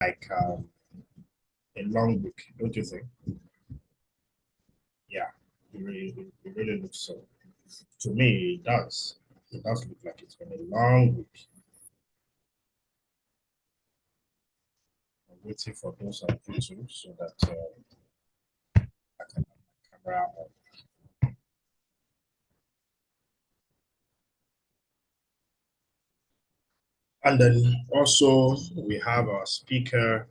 like a long week, don't you think? Yeah, it really looks so. To me, it does. It does look like it's been a long week. I'm waiting for those on YouTube so that I can have my camera on. And then also we have our speaker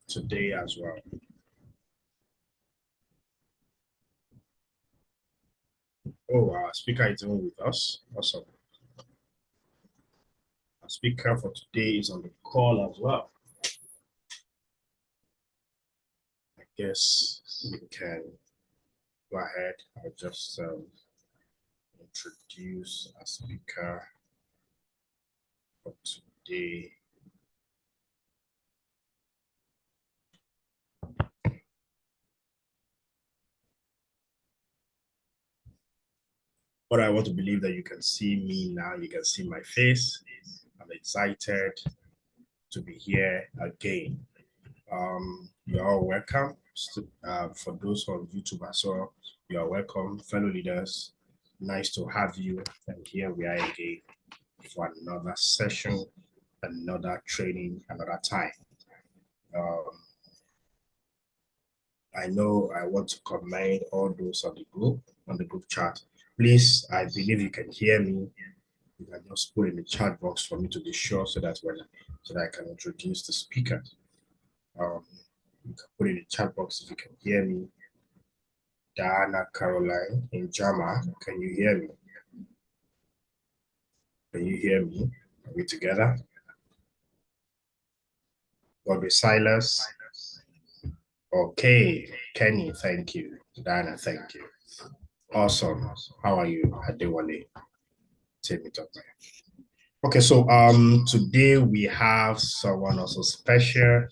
today as well. Oh, our speaker is even with us. Awesome. Our speaker for today is on the call as well. I guess we can go ahead. I'll just introduce our speaker for today. But I want to believe that you can see me now. You can see my face. I'm excited to be here again. You're all welcome. For those on YouTube as well, you are welcome, fellow leaders. Nice to have you. And here we are again for another session, another training, another time. I know I want to commend all those on the group chat. Please, I believe you can hear me. You can just put in the chat box for me to be sure so that I can introduce the speaker. You can put in the chat box if you can hear me. Diana Caroline in Jama, can you hear me? Can you hear me? Are we together? Bobby Silas. Okay, Kenny, thank you. Diana, thank you. Awesome. How are you, Adewale? Take it up, man. Okay, so today we have someone also special.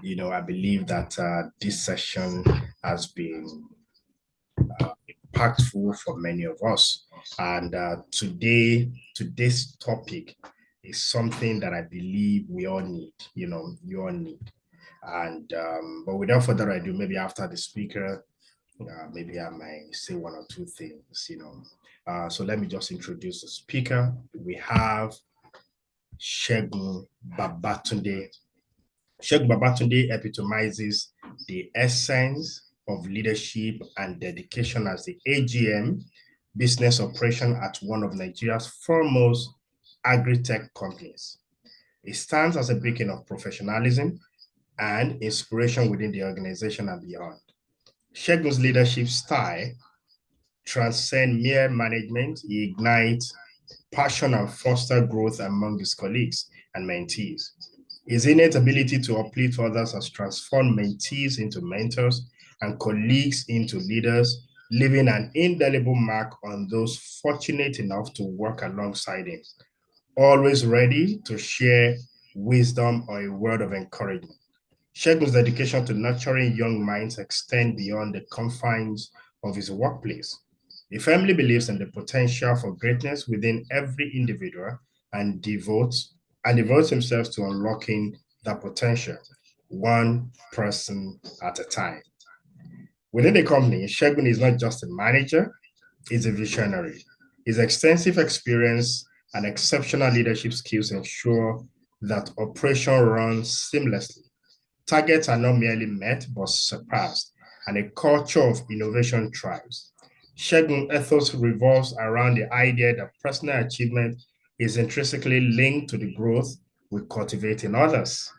You know, I believe that this session has been impactful for many of us. And today's topic is something that I believe we all need, you all need. And but without further ado, maybe after the speaker, maybe I might say one or two things, So let me just introduce the speaker. We have Segun Babatunde. Segun Babatunde epitomizes the essence of leadership and dedication as the AGM business operation at one of Nigeria's foremost agri-tech companies. It stands as a beacon of professionalism and inspiration within the organization and beyond. Segun's leadership style transcends mere management. He ignites passion and foster growth among his colleagues and mentees. His innate ability to uplift others has transformed mentees into mentors and colleagues into leaders, leaving an indelible mark on those fortunate enough to work alongside him, always ready to share wisdom or a word of encouragement. Segun's dedication to nurturing young minds extends beyond the confines of his workplace. He firmly believes in the potential for greatness within every individual and devotes himself to unlocking that potential, one person at a time. Within the company, Segun is not just a manager, he's a visionary. His extensive experience and exceptional leadership skills ensure that operation runs seamlessly. Targets are not merely met, but surpassed, and a culture of innovation thrives. Segun ethos revolves around the idea that personal achievement is intrinsically linked to the growth we cultivate in others.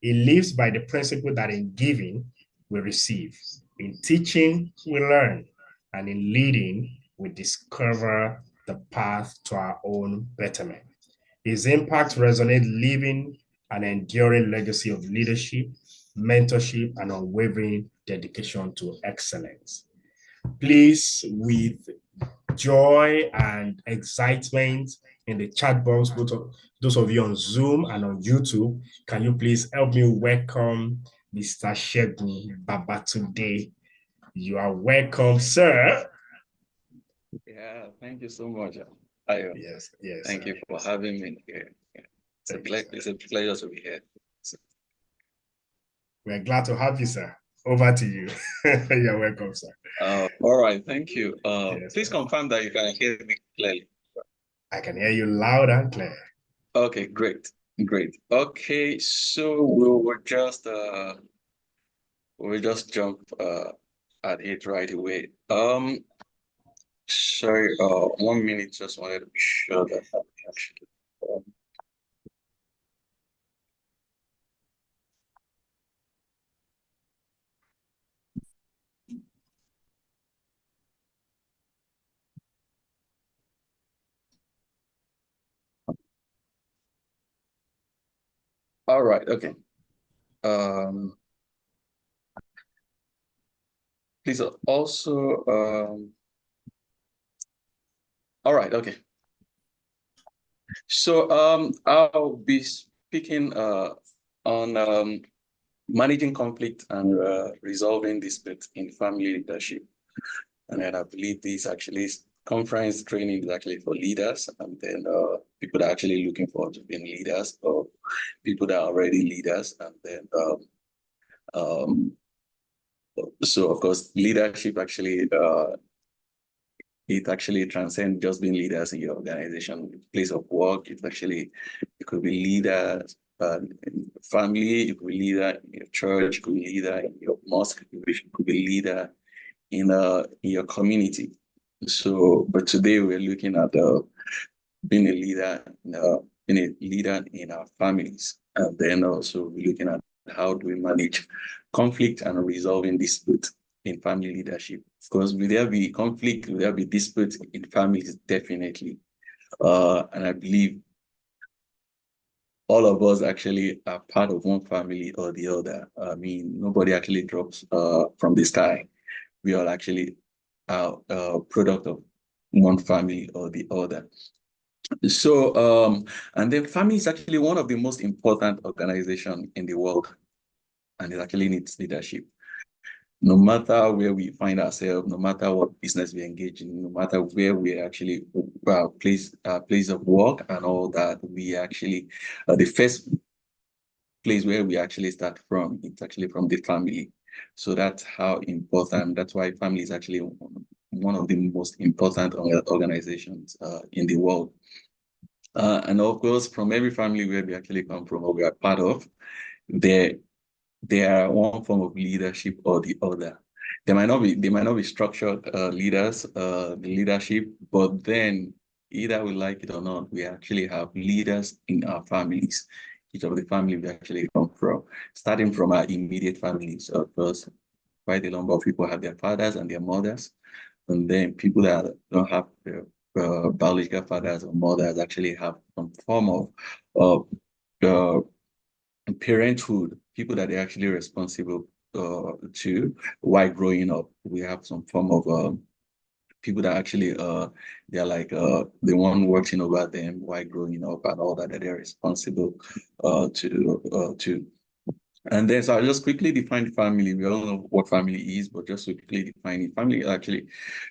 He lives by the principle that in giving, we receive. In teaching, we learn. And in leading, we discover the path to our own betterment. His impact resonates, leaving an enduring legacy of leadership, mentorship, and unwavering dedication to excellence. Please, with joy and excitement in the chat box, both of those of you on Zoom and on YouTube, can you please help me welcome Mr. Segun Babatunde? You are welcome, sir. Yeah, thank you so much. Yes, yes. Thank you for having me here. It's a pleasure to be here. We're glad to have you, sir. Over to you. You're welcome, sir. All right, thank you. Yes, Please sir. confirm that you can hear me clearly. I can hear you loud and clear. Okay, great, great. Okay, so we'll just jump at it right away. Sorry, 1 minute, just wanted to be sure that I actually. Um, all right, okay. Um, Please also all right, okay. So I'll be speaking on managing conflict and resolving disputes in family leadership. And then I believe this actually conference training is actually for leaders, and then people that are actually looking forward to being leaders, or people that are already leaders. And then um, so of course leadership actually it actually transcends just being leaders in your organization, place of work. It could be leaders in family, it could be leader in your church, it could be leader in your mosque, it could be leader in your community. So, but today we're looking at being a leader, being a leader in our families, and then also we're looking at how do we manage conflict and resolving dispute in family leadership. Because will there be conflict? Will there be dispute in families? Definitely. And I believe all of us actually are part of one family or the other. I mean, nobody actually drops from the sky. We all actually are a product of one family or the other. So, and then family is actually one of the most important organizations in the world, and it actually needs leadership. No matter where we find ourselves, no matter what business we engage in, no matter where we actually place of work and all that, we actually the first place where we actually start from, it's actually from the family. So that's how important. That's why family is actually one of the most important organizations in the world. And of course, from every family where we actually come from or we are part of, there there are one form of leadership or the other. They might not be structured leaders, the leadership, but then either we like it or not, we actually have leaders in our families. Each of the family we actually come from, starting from our immediate families, of course, quite a number of people have their fathers and their mothers, and then people that don't have biological fathers or mothers actually have some form of uh, parenthood, people that are actually responsible to while growing up. We have some form of people that actually they're like the one watching over them while growing up and all that they're responsible to. And then, so I'll just quickly define family. We all know what family is, but just to quickly define it, family actually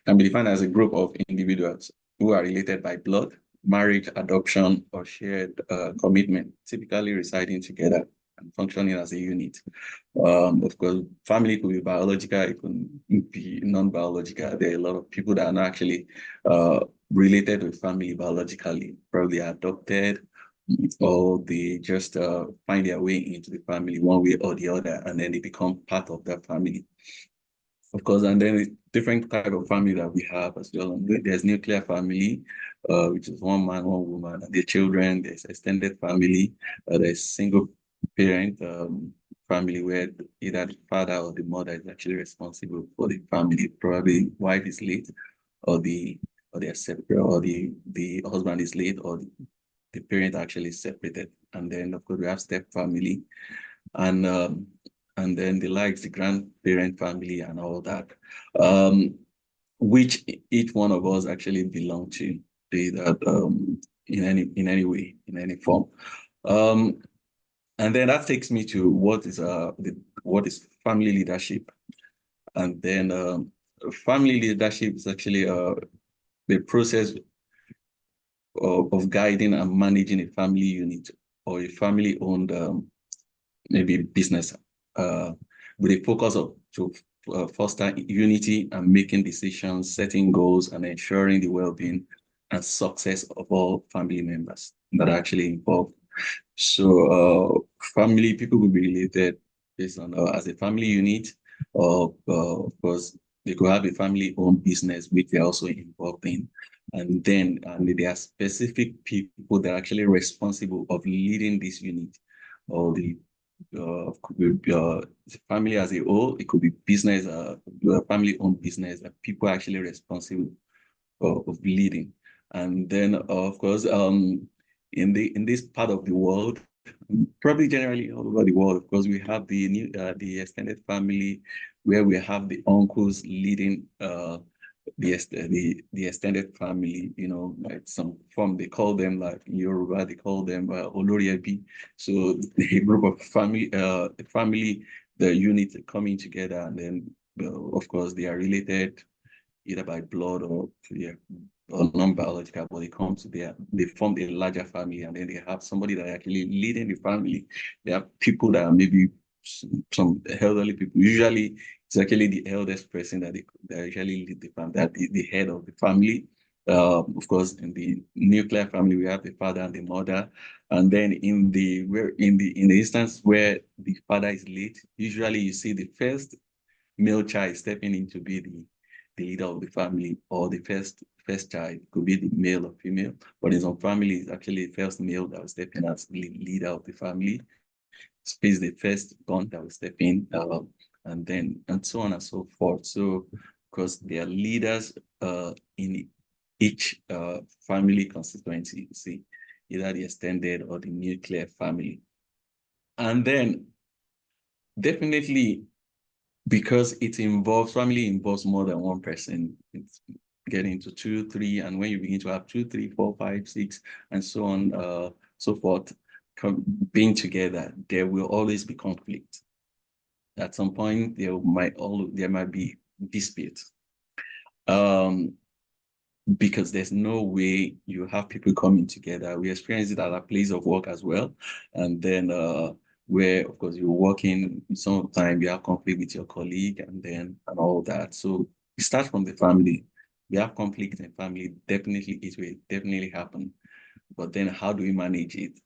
can be defined as a group of individuals who are related by blood, marriage, adoption, or shared commitment, typically residing together and functioning as a unit. Of course, family could be biological, it could be non-biological. There are a lot of people that are not actually related with family biologically, probably adopted, or they just find their way into the family one way or the other, and then they become part of that family. Of course, and then the different type of family that we have as well. There's nuclear family, which is one man, one woman, and their children. There's extended family. There's single parent family where either the father or the mother is actually responsible for the family. Probably wife is late, or they're separate, or the husband is late, or the parent actually separated. And then of course we have step family, and then the likes, the grandparent family and all that, which each one of us actually belong to, be that in any way, in any form. Um, and then that takes me to what is family leadership. And then family leadership is actually the process of guiding and managing a family unit or a family owned maybe business with a focus to foster unity and making decisions, setting goals, and ensuring the well-being and success of all family members that are actually involved. So family, people will be related based on as a family unit, or of course, they could have a family-owned business which they're also involved in. And then there are specific people that are actually responsible of leading this unit, or the could be, family as a whole. It could be business, family-owned business that people are actually responsible of leading. And then, of course, in this part of the world, probably generally all over the world, of course, we have the extended family, where we have the uncles leading the extended family, like some form, they call them, like in Yoruba, they call them Oloriebi. So a group of family, the unit coming together, and then of course they are related either by blood or non-biological, but they form a larger family, and then they have somebody that actually leading the family. They have people that are maybe some elderly people. Usually, it's actually the eldest person that actually lead the family, that the head of the family. Of course, in the nuclear family, we have the father and the mother, and then in the instance where the father is late, usually you see the first male child stepping in to be the leader of the family, or the first child could be the male or female. But in some families, actually the first male that will step in as the leader of the family, space the first born that will step in, and so on and so forth. So because they are leaders in each family constituency, you see, either the extended or the nuclear family. And then definitely, because family involves more than one person, it's getting into 2, 3, and when you begin to have 2, 3, 4, 5, 6, and so on, so forth, being together, there will always be conflict. At some point, there might be dispute. Because there's no way you have people coming together. We experience it at a place of work as well. And then where, of course, you're working, sometimes you have conflict with your colleague, and all that. So it starts from the family. We have conflict in family, definitely it will definitely happen. But then how do we manage it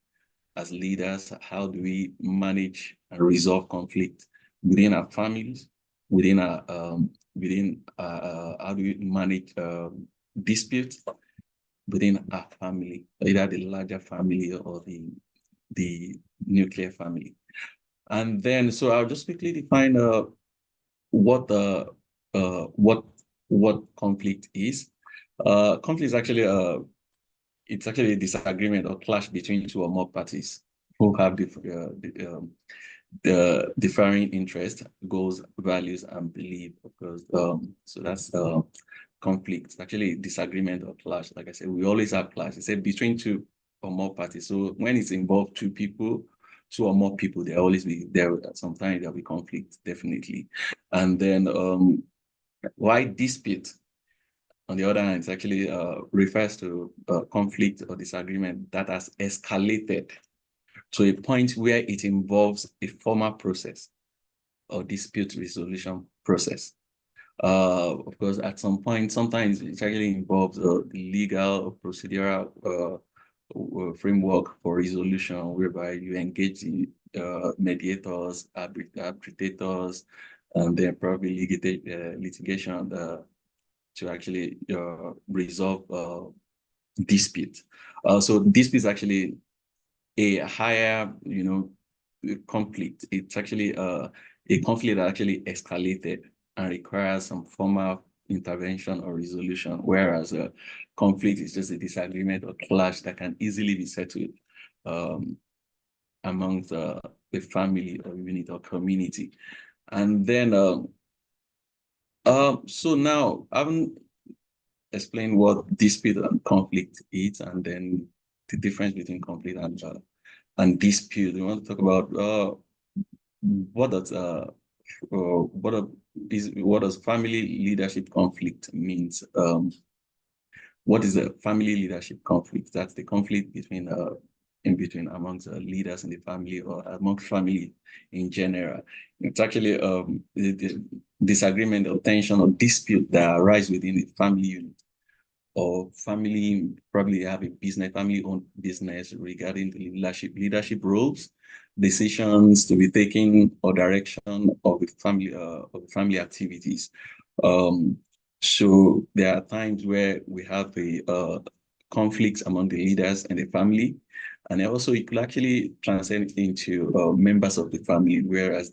as leaders? How do we manage and resolve conflict within our families, within our how do we manage disputes within our family, either the larger family or the nuclear family? And then, so I'll just quickly define what conflict is. Conflict is actually it's actually a disagreement or clash between two or more parties who have the differing interests, goals, values, and belief. Of course, so that's conflict. It's actually disagreement or clash. Like I said, we always have clash. It's said between two or more parties. So when it's involved two people, two or more people, there always be there. Sometimes there'll be conflict, definitely. And then why dispute? On the other hand, it actually refers to conflict or disagreement that has escalated to a point where it involves a formal process or dispute resolution process. Of course, at some point, sometimes it actually involves the legal or procedural framework for resolution, whereby you engage in mediators, arbitrators, and then probably litigation to actually resolve dispute. So dispute is actually a higher, conflict. It's actually a conflict that actually escalated and requires some formal intervention or resolution, whereas a conflict is just a disagreement or clash that can easily be settled among the family or unit or community. And then, so now I haven't explained what dispute and conflict is, and then the difference between conflict and dispute. We want to talk about what does family leadership conflict means. What is a family leadership conflict? That's the conflict between in between amongst leaders in the family or among family in general. It's actually the disagreement or tension or dispute that arise within the family unit or family, probably have a business, family-owned business regarding the leadership roles, decisions to be taken, or direction of the family activities. So there are times where we have the conflicts among the leaders and the family, and also it could actually transcend into members of the family, whereas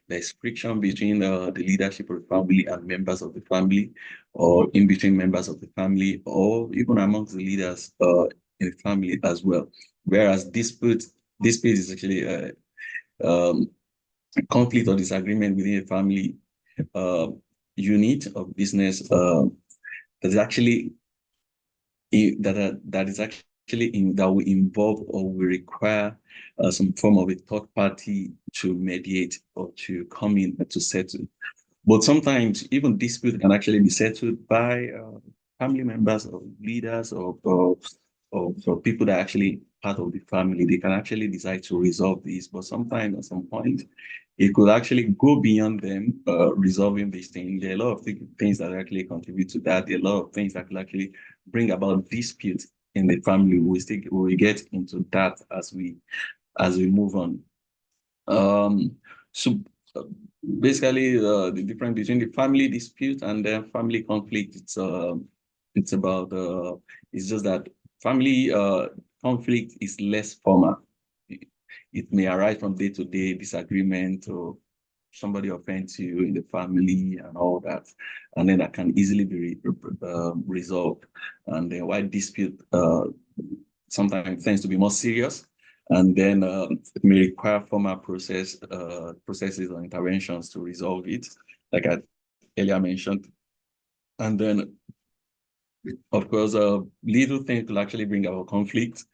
there's friction between the leadership of the family and members of the family, or in between members of the family, or even amongst the leaders in the family as well. Whereas dispute is actually a conflict or disagreement within a family uh, unit of business that is actually that will involve or will require some form of a third party to mediate or to come in to settle. But sometimes even dispute can actually be settled by family members or leaders or people that are actually part of the family. They can actually decide to resolve this, but sometimes at some point, it could actually go beyond them resolving this thing. There are a lot of things that actually contribute to that. There are a lot of things that could actually bring about dispute in the family. We get into that as we move on. So uh, basically, the difference between the family dispute and the family conflict, it's about it's just that family conflict is less formal. It may arise from day-to-day disagreement, or somebody offends you in the family and all that, and then that can easily be resolved. And then why dispute sometimes tends to be more serious, and then it may require formal processes or interventions to resolve it, like I earlier mentioned. And then, of course, little things will actually bring about conflict.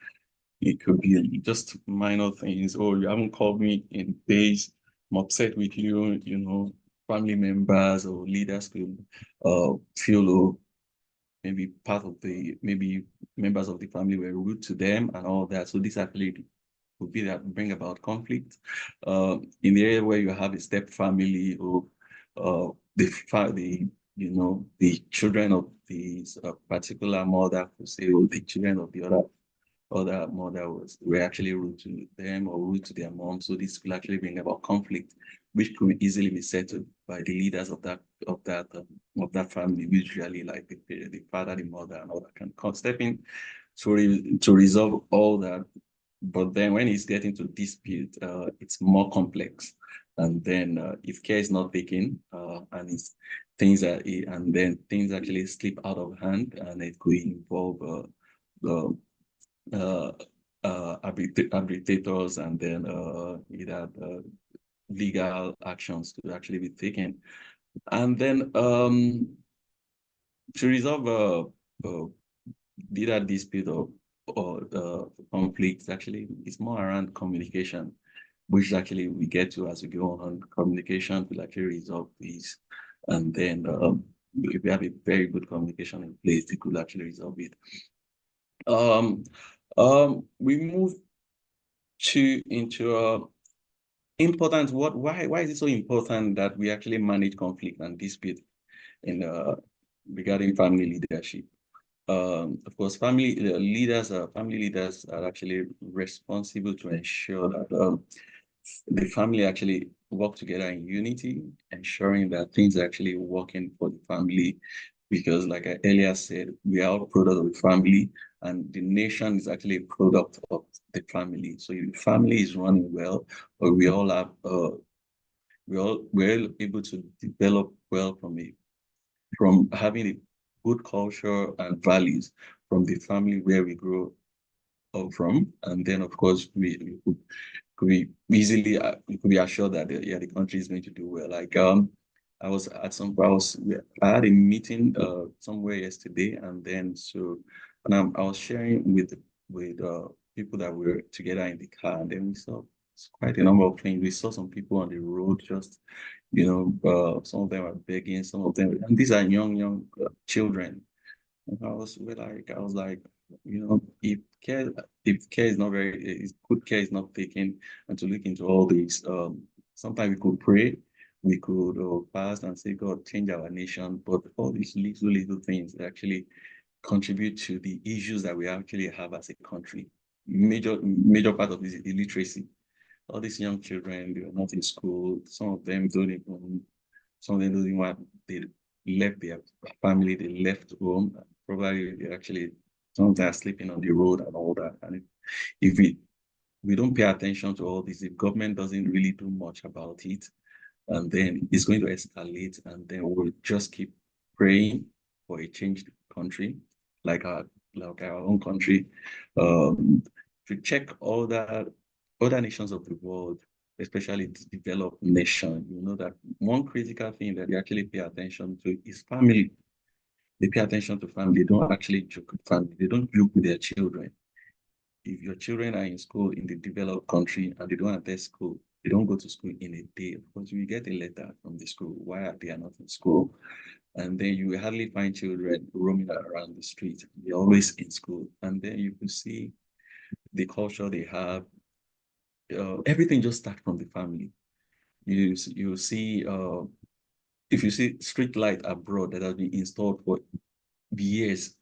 It could be just minor things. Oh, you haven't called me in days. I'm upset with you. You know, family members or leaders could feel, oh, maybe maybe members of the family were rude to them and all that. So this actually would be that bring about conflict. In the area where you have a step family, or the children of the particular mother, who say, or the children of the other mother were actually rude to them or rude to their mom. So this will actually bring about conflict, which could easily be settled by the leaders of that family, usually like the father, the mother, and all that can step in to resolve all that. But then when it's getting to dispute, it's more complex. And then if care is not taken, and and then things actually slip out of hand, and it could involve uh, arbitrators, and then either legal actions to actually be taken. And then to resolve either dispute or conflicts, actually, it's more around communication, which actually we get to as we go on. Communication will actually resolve these. And then if we have a very good communication in place, it could actually resolve it. We move into important. Why is it so important that we actually manage conflict and dispute in regarding family leadership? Of course, family leaders are actually responsible to ensure that the family actually work together in unity, ensuring that things are actually working for the family. Because, like I earlier said, we are all product of the family, and the nation is actually a product of the family. So if the family is running well, or we're able to develop well from having a good culture and values from the family where we grow up from. And then, of course, we could be easily we could be assured that the country is going to do well. Like I had a meeting somewhere yesterday, and then I was sharing with people that were together in the car, and then we saw quite a number of things. We saw some people on the road, just some of them are begging, some of them, and these are young children. And I was like, if care is not very, if good care is not taken, and to look into all these, sometimes we could pray, we could fast and say, God, change our nation, but all these little things actually contribute to the issues that we actually have as a country. Major part of this is illiteracy. All these young children, they are not in school. Some of them don't even, some of them don't even want, they left their family, they left home. Probably they actually, some of them are sleeping on the road and all that. And if we don't pay attention to all this, if government doesn't really do much about it, and then it's going to escalate, and then we'll just keep praying for a changed country, like our own country. To check all that other nations of the world, especially the developed nation, you know that one critical thing that they actually pay attention to is family. They pay attention to family. They don't actually joke with family. They don't joke with their children. If your children are in school in the developed country and they don't attend school, they don't go to school in a day, of course, you get a letter from the school why they are not in school. And then you will hardly find children roaming around the street. They're always in school. And then you can see the culture they have. Everything just starts from the family. You see, if you see street light abroad that has been installed for years,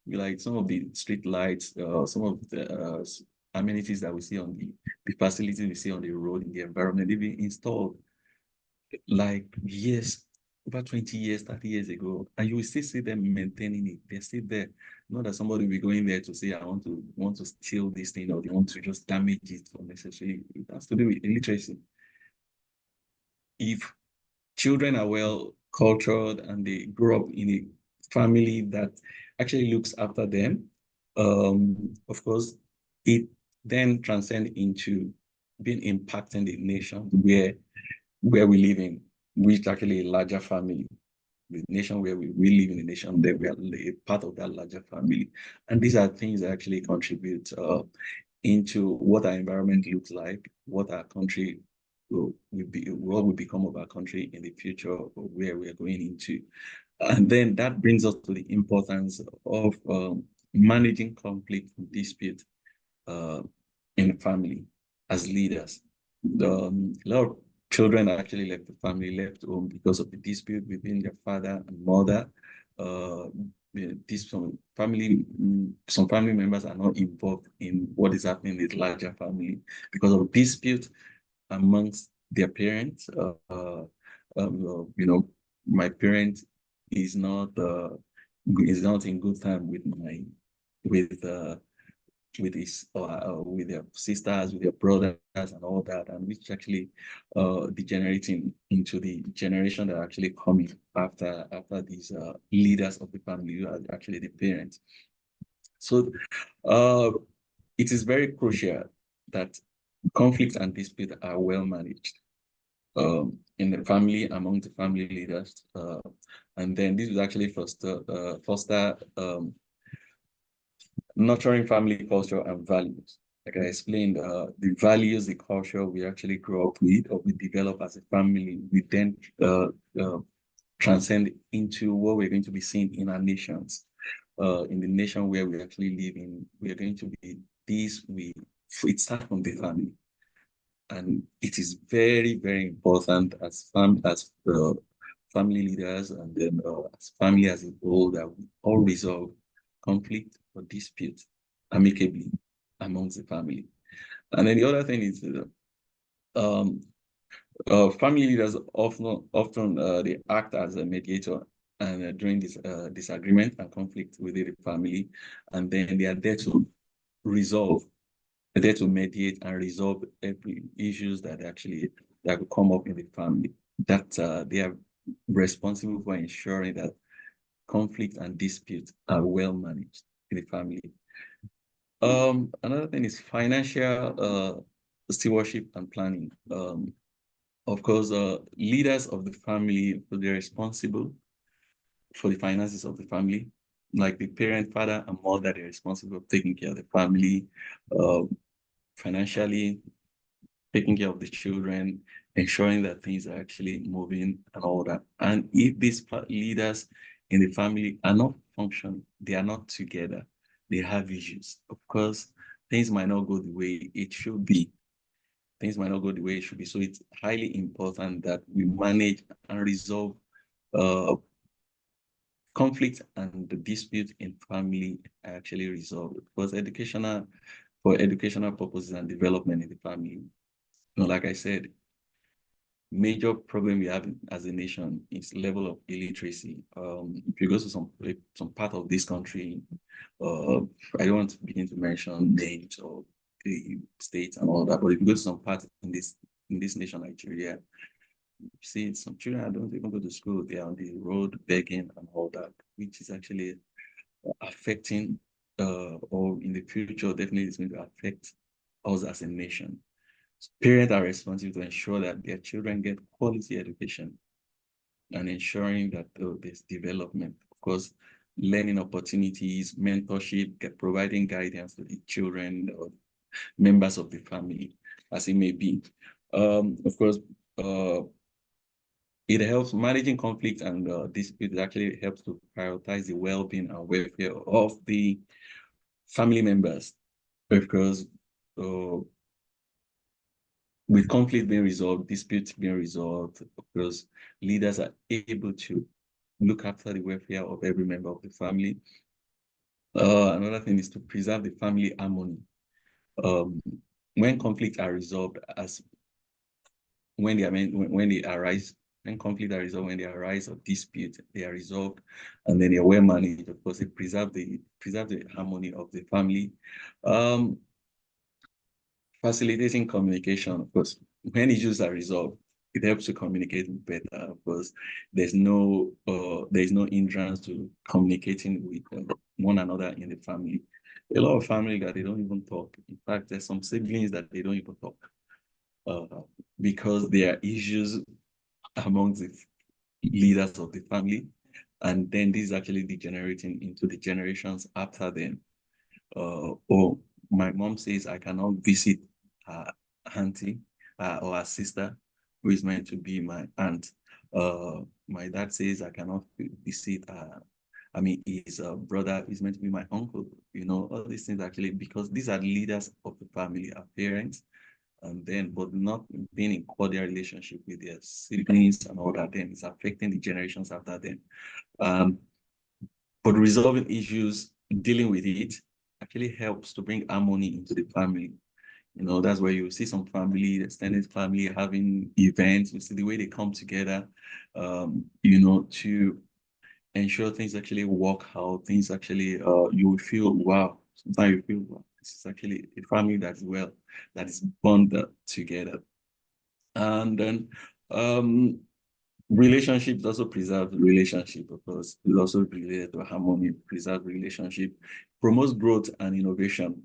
like some of the street lights, some of the amenities that we see on the facilities we see on the road, in the environment, they've been installed like years, over 20 years, 30 years ago, and you will still see them maintaining it. They're still there. Not that somebody will be going there to say, I want to steal this thing, or they want to just damage it unnecessarily. It has to do with illiteracy. If children are well cultured and they grow up in a family that actually looks after them, of course, it then transcends into being impacting the nation where we live in, which actually a larger family. The nation where we live in a nation that we are a part of that larger family. And these are things that actually contribute into what our environment looks like, what our country what will become of our country in the future, or where we are going into. And then that brings us to the importance of managing conflict and dispute in the family as leaders. A lot of children actually left the family, left home because of the dispute between their father and mother. Some family members are not involved in what is happening in the larger family because of dispute amongst their parents. My parent is not in good time with with uh, his with their sisters, with their brothers, and all that, and which actually degenerating into the generation that are actually coming after these leaders of the family, who are actually the parents. So it is very crucial that conflict and dispute are well managed in the family, among the family leaders, and then this will actually foster nurturing family culture and values. Like I explained, the values, the culture we actually grow up with, or we develop as a family, we then transcend into what we're going to be seeing in our nations. In the nation where we actually live in, we are going to be it starts from the family. And it is very, very important as family leaders, and then as family as a whole, that we all resolve conflict or dispute amicably amongst the family. And then the other thing is um, family leaders often they act as a mediator and during this disagreement and conflict within the family, and then they are there to resolve, there to mediate and resolve every issues that will come up in the family. That they are responsible for ensuring that conflict and dispute are well managed in the family. Another thing is financial stewardship and planning. Of course, leaders of the family, they're responsible for the finances of the family. Like the parent, father, and mother, they're responsible for taking care of the family financially, taking care of the children, ensuring that things are actually moving and all that. And if these leaders in the family are not functioning, they are not together, they have issues. Of course, things might not go the way it should be. Things might not go the way it should be. So it's highly important that we manage and resolve conflict and the dispute in family are actually resolved, because for educational purposes and development in the family. Like I said, major problem we have as a nation is level of illiteracy. If you go to some part of this country, I don't want to begin to mention names or the states and all that, but if you go to some part in this nation, Nigeria, you see some children don't even go to school. They are on the road begging and all that, which is actually affecting, or in the future, definitely is going to affect us as a nation. Parents are responsible to ensure that their children get quality education and ensuring that there's development. Of course, learning opportunities, mentorship, providing guidance to the children or members of the family, as it may be. Of course, it helps managing conflict and dispute. It actually helps to prioritize the well-being and welfare of the family members, because with conflict being resolved, disputes being resolved, because leaders are able to look after the welfare of every member of the family. Another thing is to preserve the family harmony. When conflicts are resolved, as when they arise, when conflicts are resolved, when they arise or dispute, they are resolved, and then they're well managed. Of course, they preserve the harmony of the family. Facilitating communication, of course, when issues are resolved, it helps to communicate better. Of course, there's no hindrance to communicating with one another in the family. A lot of family that they don't even talk. In fact, there's some siblings that they don't even talk because there are issues among the leaders of the family, and then this is actually degenerating into the generations after them. Or my mom says I cannot visit her auntie or her sister, who is meant to be my aunt. My dad says I cannot visit his brother is meant to be my uncle. All these things actually, because these are leaders of the family, our parents, and then, but not being in cordial relationship with their siblings and all that, then it's affecting the generations after them. But resolving issues, dealing with it, actually helps to bring harmony into the family. That's where you see some family, extended family, having events. You see the way they come together, to ensure things actually work out. Things actually, you will feel, wow. Sometimes you feel, wow, this is actually a family that is bonded together. And then, relationships also preserve relationship, because it's also related to harmony, preserve relationship, promotes growth and innovation.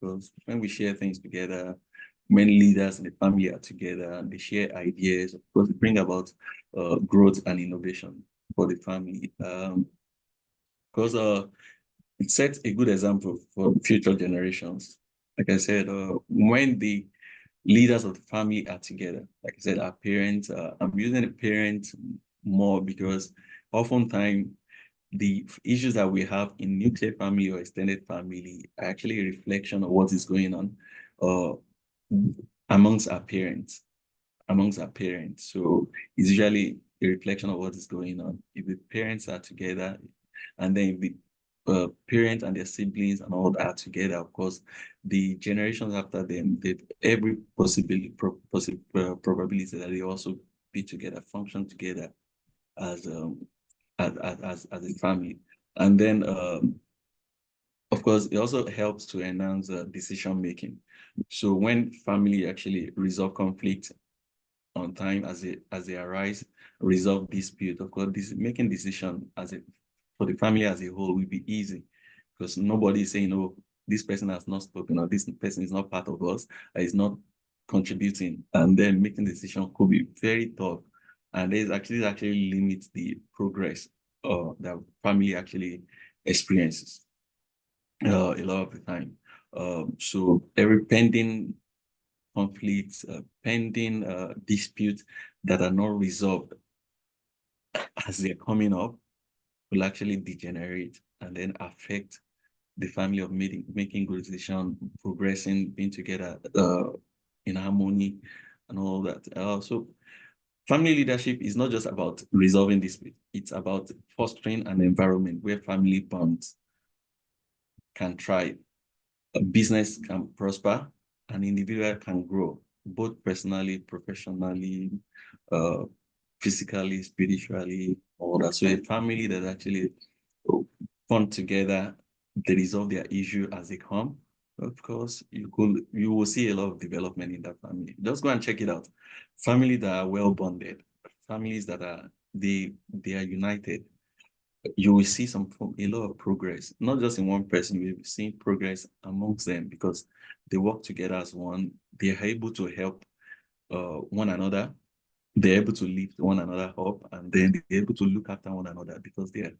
Because when we share things together, when leaders in the family are together and they share ideas, of course, bring about growth and innovation for the family. Because it sets a good example for future generations. Like I said, when the leaders of the family are together, like I said, our parents, I'm using the parents more because oftentimes the issues that we have in nuclear family or extended family are actually a reflection of what is going on amongst our parents. So it's usually a reflection of what is going on. If the parents are together, and then if the parents and their siblings and all that are together, of course, the generations after them, every probability that they also be together, function together as a family. And then, of course, it also helps to enhance decision making. So when family actually resolve conflict on time as they arise, resolve dispute, of course, making decision for the family as a whole will be easy, because nobody is saying, oh, this person has not spoken, or this person is not part of us, is not contributing, and then making decision could be very tough, and there's actually limits the progress that family actually experiences a lot of the time. So every pending conflicts, pending disputes that are not resolved as they're coming up will actually degenerate and then affect the family of making good decisions, progressing, being together in harmony and all that. So family leadership is not just about resolving dispute. It's about fostering an environment where family bonds can thrive, a business can prosper, an individual can grow, both personally, professionally, uh, physically, spiritually, all that. So a family that actually come together, they resolve their issue as they come. Of course, you will see a lot of development in that family. Just go and check it out. Families that are well bonded, families that are they are united, you will see a lot of progress, not just in one person, you will see progress amongst them because they work together as one. They are able to help one another. They're able to lift one another up, and then they're able to look after one another because they're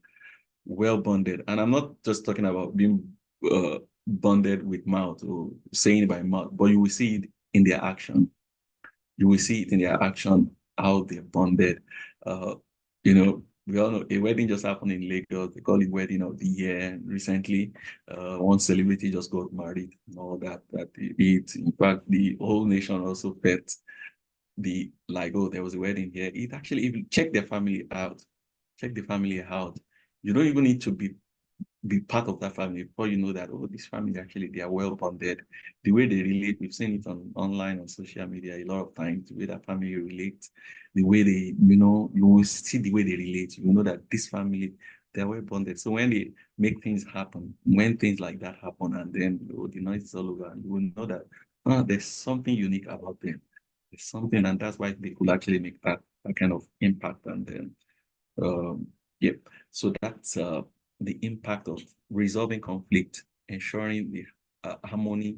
well bonded. And I'm not just talking about being bonded with mouth or saying it by mouth, but you will see it in their action. You will see it in their action, how they're bonded. Uh, we all know a wedding just happened in Lagos. They call it wedding of the year recently. One celebrity just got married and all that. In fact, the whole nation also felt oh, there was a wedding here. It actually, if you check their family out, check the family out. You don't even need to be part of that family before you know that, oh, this family actually, they are well bonded. The way they relate, we've seen it online on social media a lot of times, the way that family relates, the way they, you will see the way they relate. You know that this family, they're well bonded. So when they make things happen, when things like that happen, and then the noise is all over, you will know that there's something unique about them. There's something, and that's why they could actually make that kind of impact. And then, yeah, so that's the impact of resolving conflict, ensuring the harmony,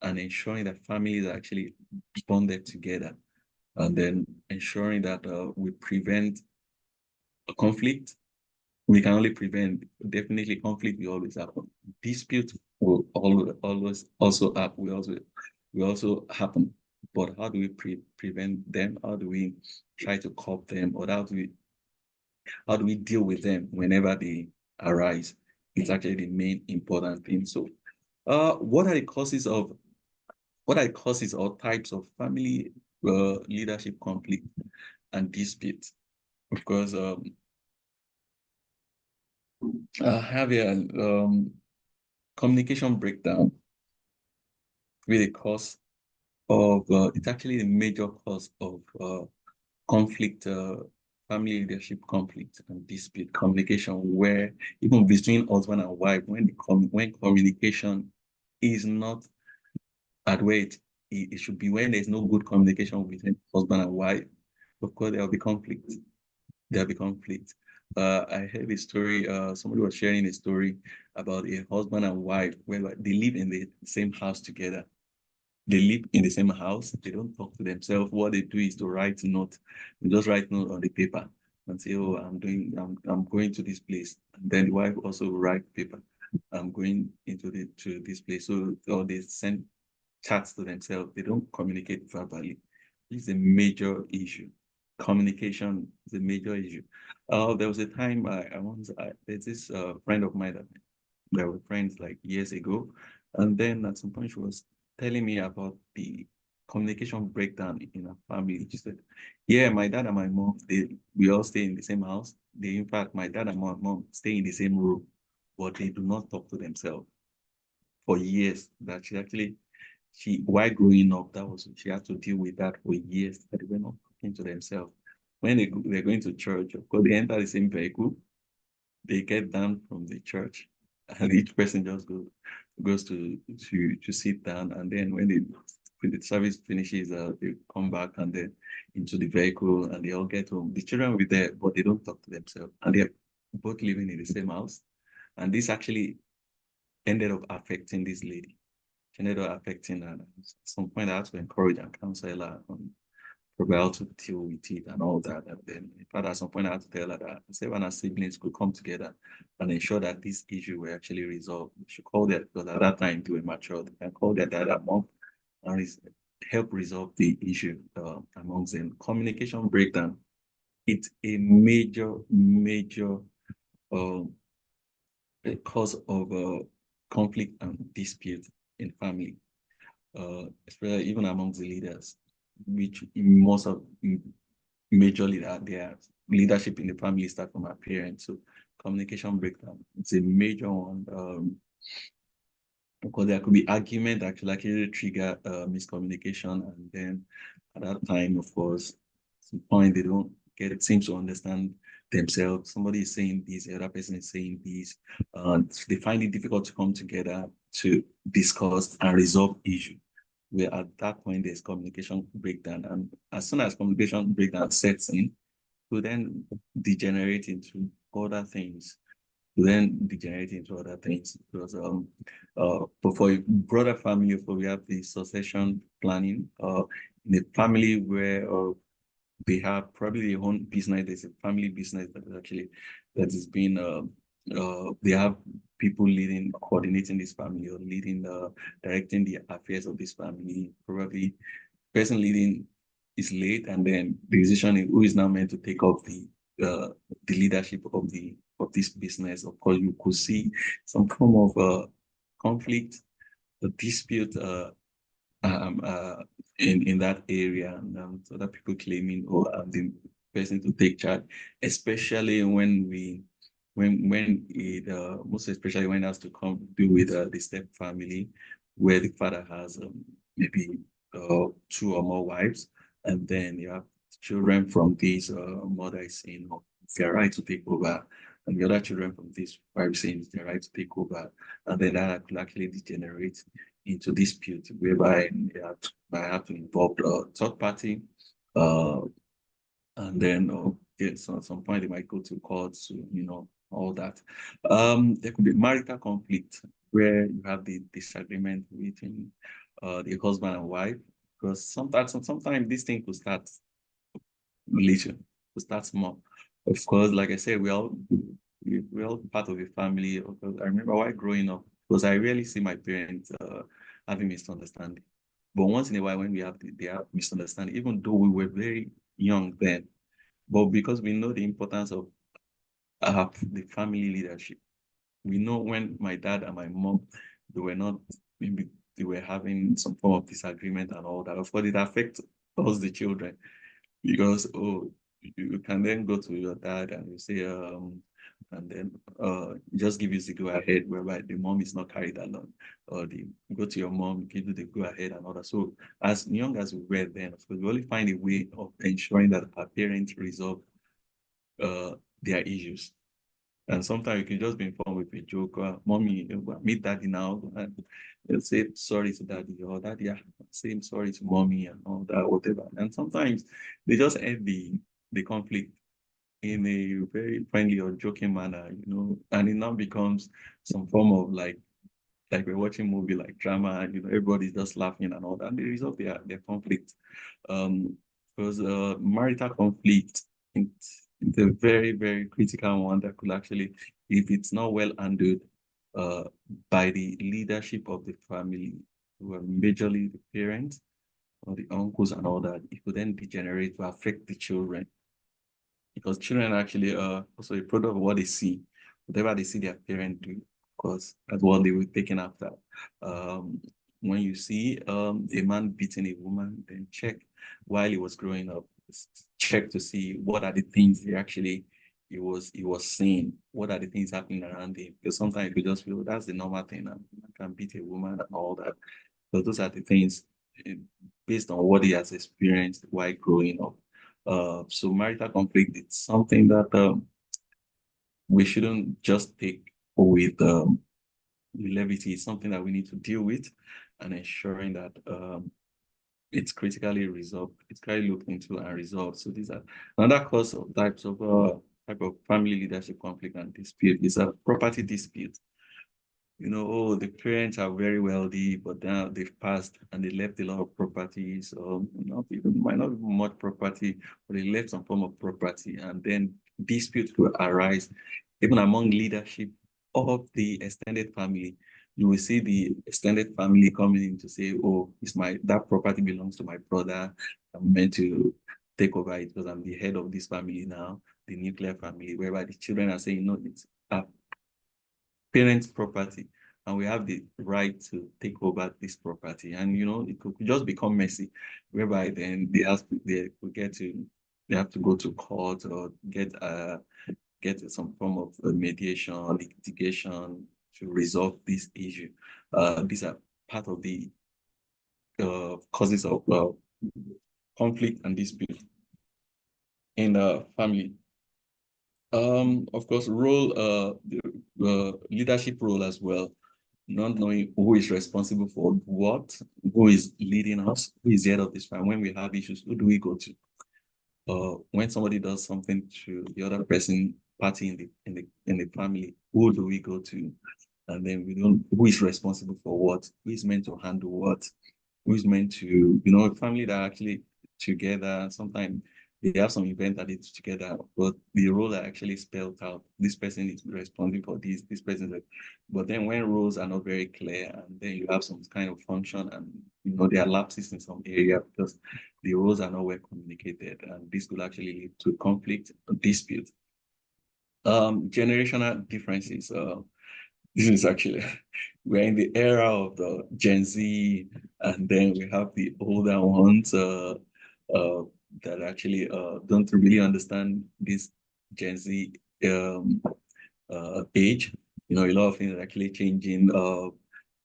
and ensuring that families are actually bonded together, and then ensuring that we prevent a conflict. We can only prevent, definitely conflict will always happen. Dispute will always also will also happen. But how do we prevent them? How do we try to curb them? Or how do we deal with them whenever they arise? It's actually the main important thing. So, what are the causes or types of family leadership conflict and dispute? Of course, I have a communication breakdown with a cause of it's actually the major cause of conflict, family leadership conflict and dispute communication, where even between husband and wife, when communication is not at where it should be, when there's no good communication between husband and wife, of course there will be conflict. There'll be conflict. I heard a story, somebody was sharing a story about a husband and wife where they live in the same house together. They live in the same house. They don't talk to themselves. What they do is to write note. They just write note on the paper and say, "Oh, I'm going to this place." And then the wife also write paper. I'm going to this place. So, or they send chats to themselves. They don't communicate verbally. It's a major issue. Communication is a major issue. There was a time there's this friend of mine that we were friends like years ago, and then at some point she was telling me about the communication breakdown in our family. She said, "Yeah, my dad and my mom, we all stay in the same house. In fact, my dad and my mom stay in the same room, but they do not talk to themselves for years." That while growing up, she had to deal with that for years, that they were not talking to themselves. When they're going to church, of course, they enter the same vehicle, they get down from the church, and each person just goes to sit down, and then when the service finishes, they come back and then into the vehicle, and they all get home. The children will be there, but they don't talk to themselves, and they're both living in the same house. And this actually ended up affecting this lady. She ended up affecting her. At some point, I had to encourage and counsel her on probably how to deal with it and all that. And then, in fact, at some point, I had to tell her that seven our siblings could come together and ensure that this issue were actually resolved. She called it, because at that time they were mature. They can call their dad and mom and help resolve the issue amongst them. Communication breakdown. It's a major, major cause of conflict and dispute in family, especially even amongst the leaders, which most of majorly their leadership in the family start from our parents. So communication breakdown, it's a major one. Because there could be argument that could actually trigger miscommunication, and then at that time, of course, some point they don't get it, seems to understand themselves. Somebody is saying this, the other person is saying this, and they find it difficult to come together to discuss and resolve issue. Where at that point there's communication breakdown, and as soon as communication breakdown sets in, will then degenerate into other things, then degenerate into other things. Because but for a broader family, for we have the succession planning, in a family where they have probably their own business, there's a family business that is actually that is being they have people leading, coordinating this family, or leading directing the affairs of this family. Probably person leading is late, and then the decision is who is now meant to take up the leadership of this business. Of course, you could see some form of conflict, a dispute um, uh, in that area, and so that people claiming, oh, I'm the person to take charge, especially when it most especially when it has to come do with the step family, where the father has maybe two or more wives, and then you have children from these mother is saying, oh, it's their right to take over, and the other children from this wife saying it's their right to take over, and then that could actually degenerate into dispute whereby I have to involve the third party, uh, and then at some point they might go to court, so all that. There could be marital conflict where you have the disagreement between the husband and wife, because sometimes this thing could start little, could start small. Of course, like I said, we're all part of a family. I remember while growing up, because I rarely see my parents having misunderstanding. But once in a while, when they have misunderstanding, even though we were very young then, but because we know the importance of the family leadership, we know when my dad and my mom, they were not, maybe they were having some form of disagreement and all that. Of course, it affects us, the children, because you can then go to your dad and you say and then just give you the go ahead, whereby the mom is not carried along, or the go to your mom, give you the go ahead and all that. So as young as we were then, of course, we only find a way of ensuring that our parents resolve their issues. And sometimes you can just be informed with a joke, mommy, meet daddy now, and they'll say sorry to daddy, or daddy, yeah, say sorry to mommy and all that, whatever. And sometimes they just end the conflict in a very friendly or joking manner, and it now becomes some form of like we're watching movie like drama, and everybody's just laughing and all that. And they resolve their conflict. Um, because marital conflict, it's a very, very critical one that could actually, if it's not well handled uh, by the leadership of the family, who are majorly the parents or the uncles and all that, it could then degenerate to affect the children, because children are actually also a product of what they see. Whatever they see their parent do, of course, that's what they were taken after. Um, when you see a man beating a woman, then check while he was growing up, check to see what are the things he was seeing, what are the things happening around him. Because sometimes you just feel that's the normal thing, and man can beat a woman and all that. So those are the things eh, based on what he has experienced while growing up. So marital conflict, it's something that we shouldn't just take with levity. It's something that we need to deal with, and ensuring that it's critically resolved, it's critically looked into and resolved. So these are another cause of type of family leadership conflict and dispute is a property dispute. Oh, the parents are very wealthy, but now they've passed and they left a lot of properties, or might not be much property, but they left some form of property, and then disputes will arise even among leadership of the extended family. You will see the extended family coming in to say, "Oh, that property belongs to my brother. I'm meant to take over it because I'm the head of this family now, the nuclear family," whereby the children are saying, "No, it's parents' property." and we have the right to take over this property. And it could just become messy, whereby then they have to go to court or get some form of mediation or litigation to resolve this issue. These are part of the causes of conflict and dispute in the family. Of course, the leadership role as well, not knowing who is responsible for what, who is leading us, who is the head of this family. When we have issues, who do we go to? When somebody does something to the other party in the family, who do we go to? And then who is responsible for what? Who is meant to handle what? Who is meant to, a family that are actually together, sometimes they have some event that it's together, but the role are actually spelled out. This person is responsible for this person is, but then when roles are not very clear, and then you have some kind of function, and there are lapses in some area because the roles are not well communicated, and this could actually lead to conflict, dispute. Generational differences. This is actually, we're in the era of the Gen Z, and then we have the older ones that actually don't really understand this Gen Z age. A lot of things are actually changing.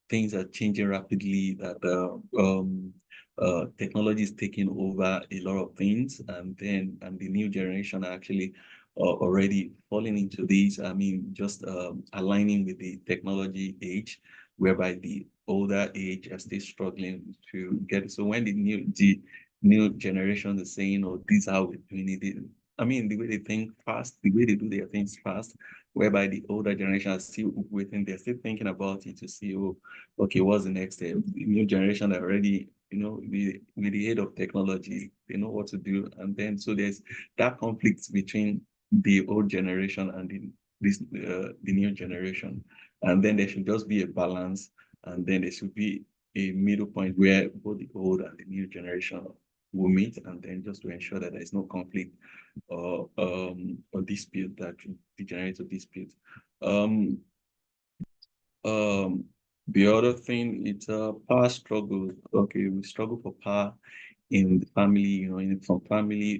Things are changing rapidly. That technology is taking over a lot of things, and the new generation are actually already falling into these. I mean, just aligning with the technology age, whereby the older age are still struggling to get it. So when the new generation is saying, "Oh, this is how we're doing it," I mean, the way they think fast, the way they do their things fast, whereby the older generation are still waiting, they're still thinking about it to see, oh, okay, what's the next step? The new generation are already, with the aid of technology, they know what to do. And then so there's that conflict between the old generation and the new generation. And then there should just be a balance, and then there should be a middle point where both the old and the new generation will meet, and then just to ensure that there is no conflict or dispute that degenerates to dispute. The other thing, it's a power struggle. Okay, we struggle for power in the family, from family,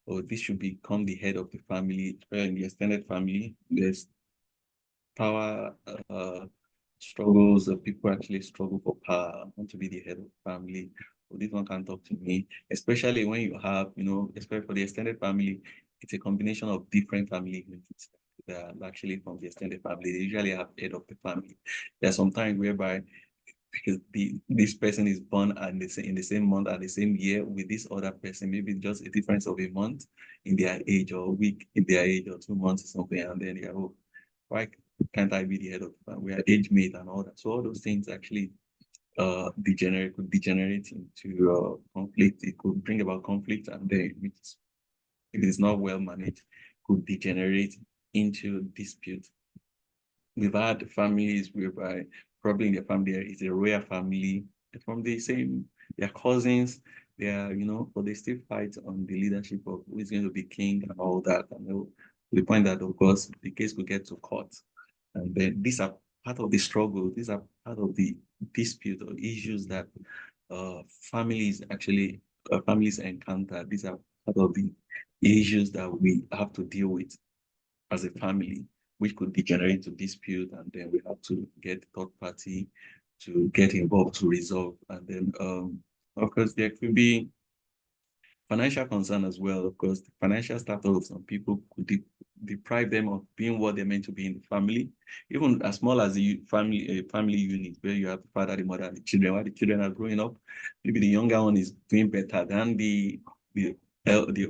or this should become the head of the family. In the extended family, there's power struggles. People actually struggle for power. I want to be the head of the family. Or this one can talk to me, especially when you have, especially for the extended family, it's a combination of different family units that are actually from the extended family. They usually have head of the family. There's some time whereby because this person is born in the same month and the same year with this other person, maybe just a difference of a month in their age, or a week in their age, or 2 months or something, and then you're, oh, why can't I be the head of the family? We are age mate and all that. So all those things actually could degenerate into conflict. It could bring about conflict, and then if it is not well managed, could degenerate into dispute. We've had families whereby probably in their family is a royal family from the same, their cousins, they are, but they still fight on the leadership of who is going to be king and all that. And to the point that, of course, the case will get to court. And then these are part of the struggle. These are part of the dispute or issues that families encounter. These are part of the issues that we have to deal with as a family, which could degenerate to dispute, and then we have to get third party to get involved to resolve. And then, of course, there could be financial concern as well. Of course, the financial status of some people could deprive them of being what they're meant to be in the family, even as small as a family unit where you have the father, the mother, and the children. While the children are growing up, maybe the younger one is doing better than the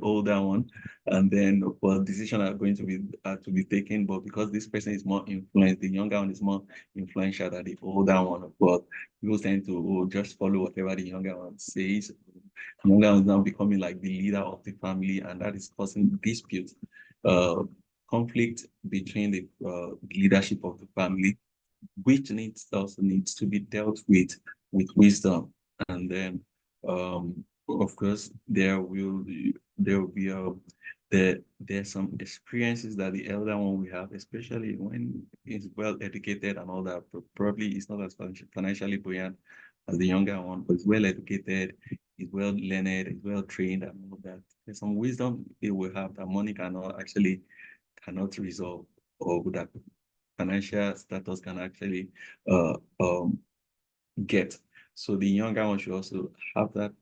older one, and then decisions are going to be taken. But because this person is more influenced, the younger one is more influential than the older one. But people tend to just follow whatever the younger one says. The younger one is now becoming like the leader of the family, and that is causing dispute, conflict between the leadership of the family, which also needs to be dealt with wisdom. And then of course there will be there's some experiences that the elder one will have, especially when he's well educated and all that. Probably it's not as financially buoyant as the younger one, but he's well educated, he's well learned, he's well trained, and all that. There's some wisdom he will have that money cannot resolve, or that financial status can actually uh, um, get. So the younger one should also have that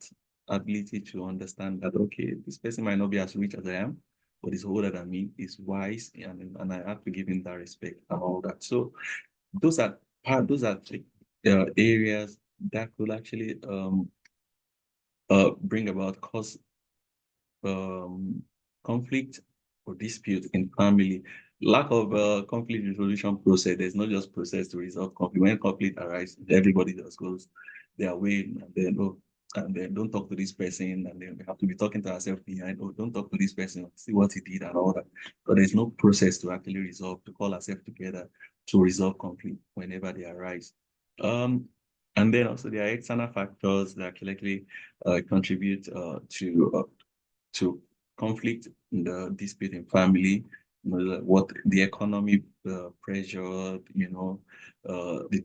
ability to understand that, okay, this person might not be as rich as I am, but he's older than me, he's wise, and I have to give him that respect and all that. So those are areas that could actually bring about cause conflict or dispute in family. Lack of conflict resolution process. There's not just process to resolve conflict. When conflict arises, everybody just goes their way, and then don't talk to this person, and then we have to be talking to ourselves behind. Oh, don't talk to this person. See what he did and all that. But there's no process to actually resolve, to call ourselves together to resolve conflict whenever they arise. And then also there are external factors that actually contribute to conflict in the dispute in family, what the economic pressure, the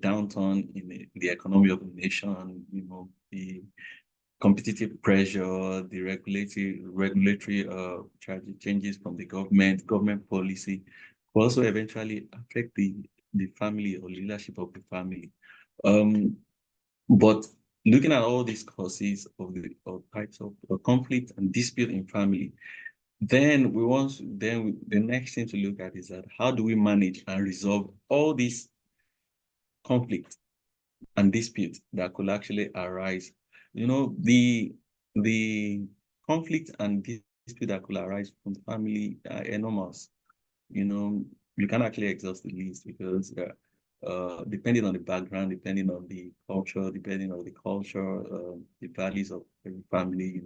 downturn in the economy of the nation, the competitive pressure, the regulatory changes from the government policy, will also eventually affect the family or leadership of the family. But looking at all these causes of types of conflict and dispute in family, the next thing to look at is that how do we manage and resolve all these conflict and dispute that could actually arise? The conflict and dispute that could arise from family are enormous. You can actually exhaust the list, because depending on the background, depending on the culture, the values of every family,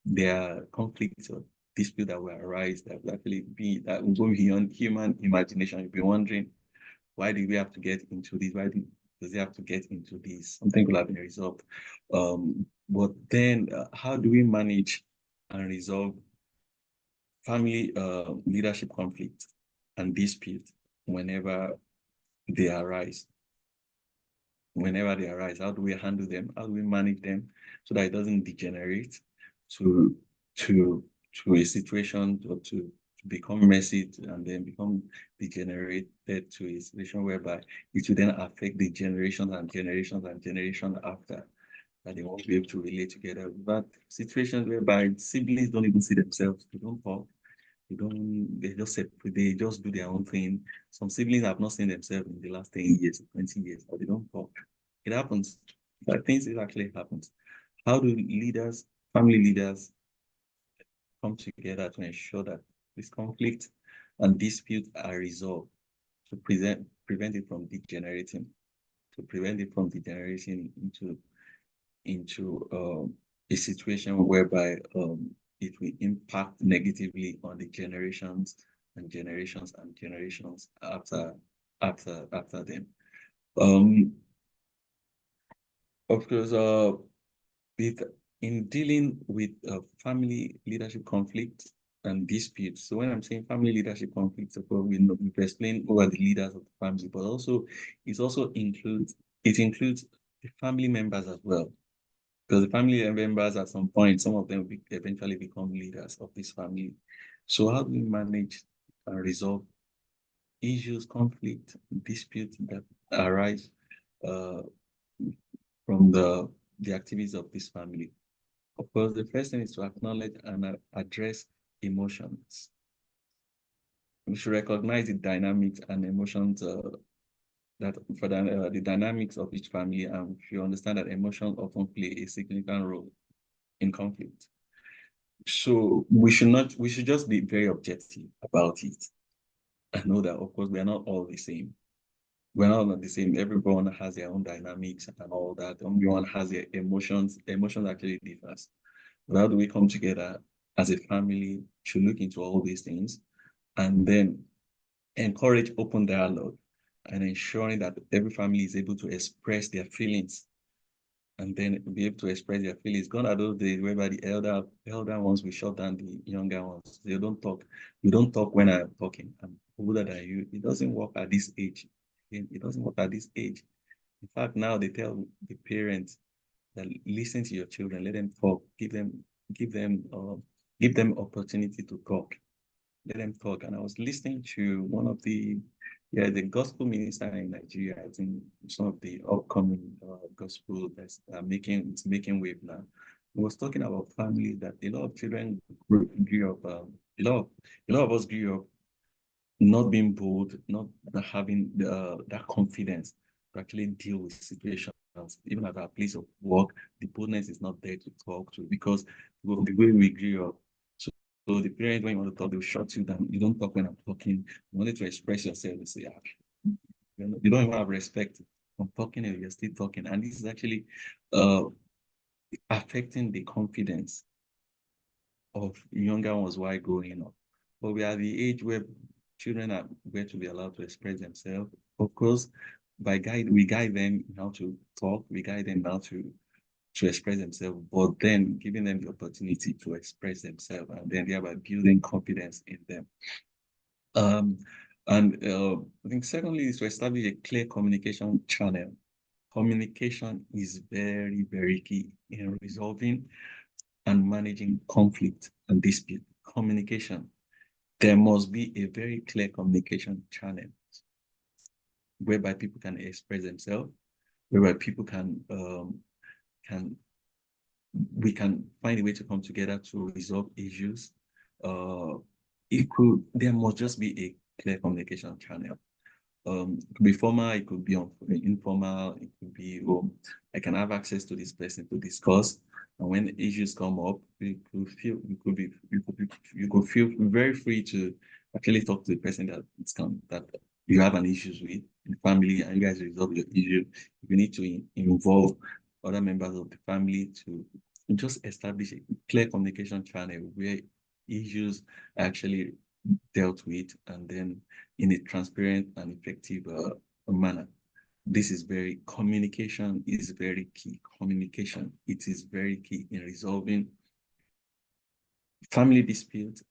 there are conflicts or disputes that will arise that will actually that will go beyond human imagination. You'll be wondering, why do we have to get into this? Does it have to get into this? Something could have been resolved. But then how do we manage and resolve family leadership conflict and dispute whenever they arise? How do we handle them? How do we manage them so that it doesn't degenerate to to a situation, or to become messy and then become degenerated to a situation whereby it will then affect the generations and generations and generations after, that they won't be able to relate together. But situations whereby siblings don't even see themselves, they don't talk, they just separate, they just do their own thing. Some siblings have not seen themselves in the last 10 years, 20 years, but they don't talk. It happens. But things, it actually happens. How do family leaders come together to ensure that this conflict and dispute are resolved, to prevent it from degenerating, into a situation whereby it will impact negatively on the generations and generations and generations after them. Of course, in dealing with family leadership conflict and disputes. So when I'm saying family leadership conflicts, of course, we've explained who are the leaders of the family, but also it includes the family members as well. Because the family members, at some point, some of them will eventually become leaders of this family. So how do we manage and resolve issues, conflict, disputes that arise from the activities of this family? Of course, the first thing is to acknowledge and address emotions. We should recognize the dynamics and emotions that for the dynamics of each family, and we should understand that emotions often play a significant role in conflict. So we should just be very objective about it. I know that, of course, we are not all the same. We're not the same. Everyone has their own dynamics and all that. Everyone has their emotions. Emotions actually differs. But how do we come together as a family to look into all these things, and then encourage open dialogue, and ensuring that every family is able to express their feelings and then be able to express their feelings. Gone are those days whereby the elder ones will shut down the younger ones. They don't talk. You don't talk when I'm talking. I'm older than you. It doesn't work at this age. It doesn't work at this age. In fact, now they tell the parents that listen to your children, let them talk, give them give them opportunity to talk. Let them talk. And I was listening to one of the gospel minister in Nigeria. I think some of the upcoming gospel that's making wave now. He was talking about families that a lot of children grew up. A lot of us grew up not being bold, not having that confidence to actually deal with situations. Even at our place of work, the boldness is not there to talk to because the way we grew up. So the parents, when you want to talk, they'll shut you down. You don't talk when I'm talking. You wanted to express yourself, they say, you don't even have respect. I'm talking and you're still talking. And this is actually uh, affecting the confidence of younger ones while growing up. But we are at the age where children are going to be allowed to express themselves. Of course, we guide them how to talk, we guide them how to express themselves, but then giving them the opportunity to express themselves and then thereby building confidence in them. Um, and I think secondly is to establish a clear communication channel. Communication is very, very key in resolving and managing conflict and dispute. Communication. There must be a very clear communication channel whereby people can express themselves, whereby people can we can find a way to come together to resolve issues. There must just be a clear communication channel. It could be formal, it could be informal, it could be, I can have access to this person to discuss. And when issues come up, you could feel very free to actually talk to the person that you have an issues with in the family, and you guys resolve your issue. You need to involve other members of the family to just establish a clear communication channel where issues are actually dealt with and then in a transparent and effective manner. Communication is very key. Communication, it is very key in resolving family disputes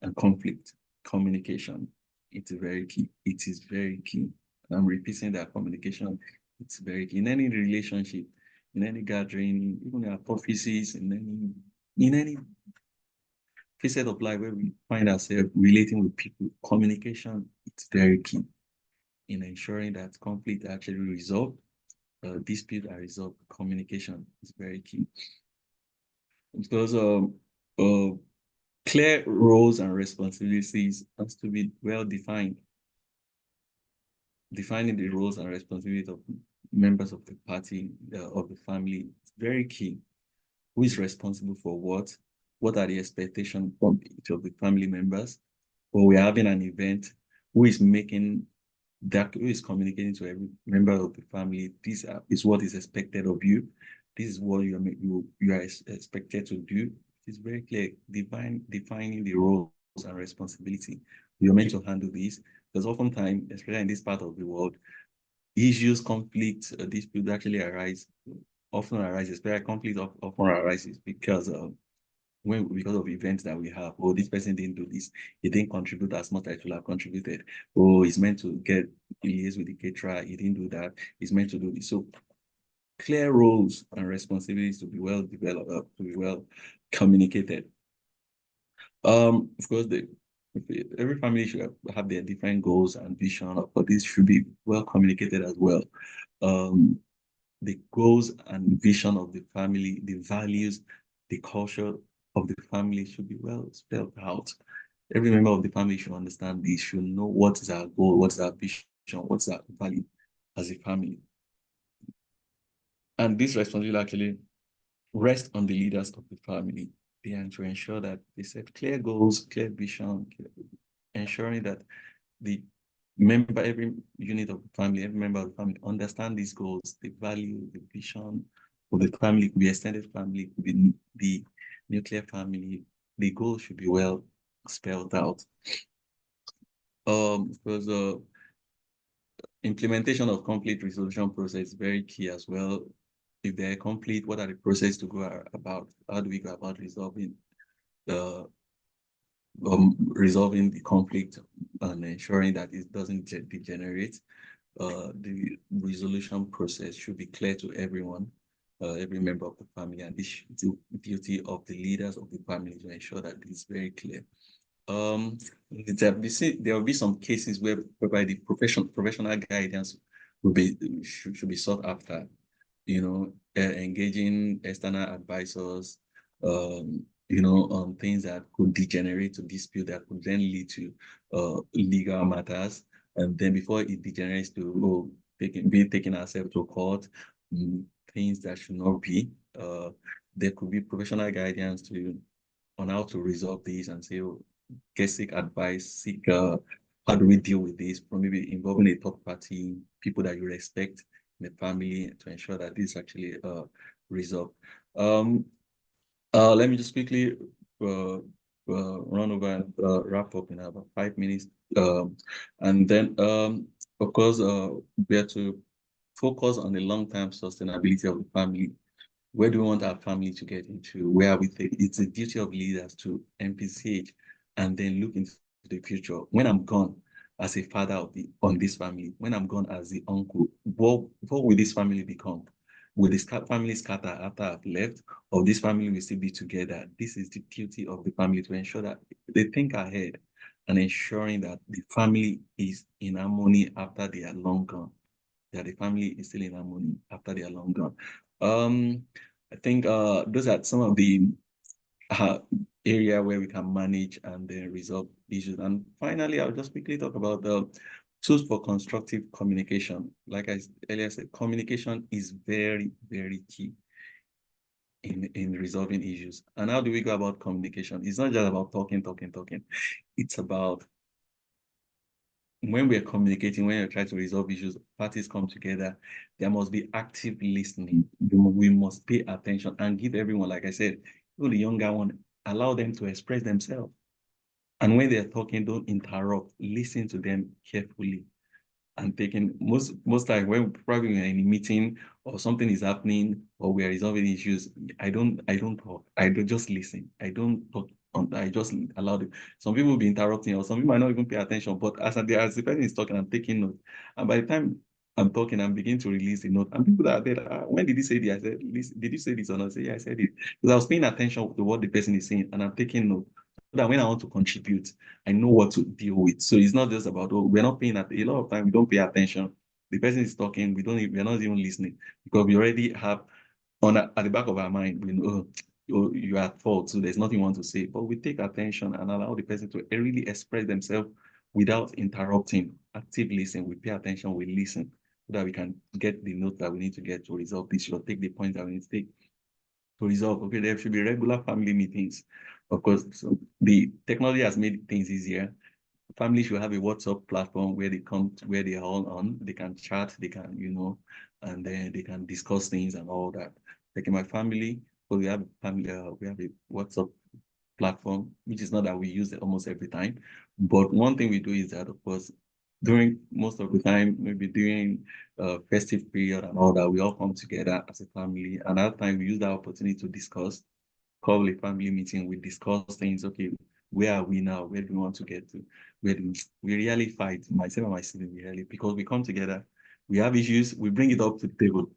and conflict. Communication, it's very key. It is very key. I'm repeating that communication, it's very key. In any relationship, in any gathering, even in our offices, in any facet of life where we find ourselves relating with people, communication, it's very key in ensuring that conflict are actually resolved, dispute are resolved. Communication is very key. Because clear roles and responsibilities has to be well defined. Defining the roles and responsibilities of members of the party, of the family, is very key. Who is responsible for what? What are the expectations from each of the family members? Or we're having an event, who is communicating to every member of the family? This is what is expected of you. This is what you are expected to do. It's very clear. Defining the roles and responsibility. You're meant to handle this, because oftentimes, especially in this part of the world, issues, conflicts, disputes actually often arise, especially conflict often arises because of events that we have. Oh, this person didn't do this. He didn't contribute as much as he should have contributed. Oh, he's meant to get liaised with the caterer. He didn't do that. He's meant to do this. So clear roles and responsibilities to be well developed, to be well communicated. Of course, every family should have their different goals and vision, but this should be well communicated as well. The goals and vision of the family, the values, the culture of the family should be well spelled out. Every member of the family should understand this, should know what is our goal, what is our vision, what's our value as a family. And this responsibility actually rests on the leaders of the family and to ensure that they set clear goals, clear vision, ensuring that every unit of the family, every member of the family understand these goals, the value, the vision of the family, could be extended family, could be the nuclear family. The goals should be well spelled out. Because implementation of conflict resolution process is very key as well. if they're complete, what are the process to go about? How do we go about resolving the conflict and ensuring that it doesn't degenerate? The resolution process should be clear to everyone, every member of the family, and this is the duty of the leaders of the family to ensure that it's very clear. There will be some cases whereby the professional guidance should be sought after, engaging external advisors, on things that could degenerate to dispute that could then lead to legal matters. And then before it degenerates to being taken ourselves to court, things that should not be, there could be professional guidance on how to resolve these and say, seek advice, seek how do we deal with this, from maybe involving a third party, people that you respect in the family, to ensure that this actually resolved. Let me just quickly run over and wrap up in about 5 minutes. And then, of course, we have to focus on the long-term sustainability of the family. Where do we want our family to get into? Where are we thinking? It's the duty of leaders to envisage and then look into the future. When I'm gone as a father on this family, when I'm gone as the uncle, what will this family become? Will this family scatter after I've left, or this family will still be together? This is the duty of the family to ensure that they think ahead and ensuring that the family is in harmony after they are long gone. That the family is still in harmony after they are long gone. I think those are some of the area where we can manage and then resolve issues. And finally, I'll just quickly talk about the tools for constructive communication. Like I earlier said, communication is very, very key in resolving issues. And how do we go about communication? It's not just about talking. It's about when we're communicating, when you're trying to resolve issues, parties come together, there must be active listening. We must pay attention and give everyone, like I said, even the younger one, allow them to express themselves. And when they're talking, don't interrupt, listen to them carefully. And taking most time when probably we're in a meeting or something is happening or we are resolving issues, I don't talk. I do just listen. I don't talk. I just allow them. Some people will be interrupting, or some people might not even pay attention. But as the person is talking, I'm taking note. And by the time I'm talking, I'm beginning to release the note. And people that are there, when did you say this? I said, did you say this or not? I say, yeah, I said it. Because I was paying attention to what the person is saying, and I'm taking note. So that when I want to contribute, I know what to deal with. So it's not just about, we're not paying at a lot of time, we don't pay attention. The person is talking, we're not even listening because we already have at the back of our mind, we know, you are at fault, so there's nothing you want to say. But we take attention and allow the person to really express themselves without interrupting. Active listening, we pay attention, we listen, so that we can get the note that we need to get to resolve this, or take the point that we need to take to resolve. Okay, there should be regular family meetings. Of course, so the technology has made things easier. Families should have a WhatsApp platform where where they are all on, they can chat, they can, and then they can discuss things and all that. Like in my family, so we have a family, we have a WhatsApp platform, which is not that we use it almost every time. But one thing we do is that, of course, during most of the time, maybe during festive period and all that, we all come together as a family. And at that time, we use that opportunity to call a family meeting. We discuss things. Okay, where are we now? Where do we want to get to? Where do we really fight? Myself and my sibling, we really, because we come together, we have issues, we bring it up to the table.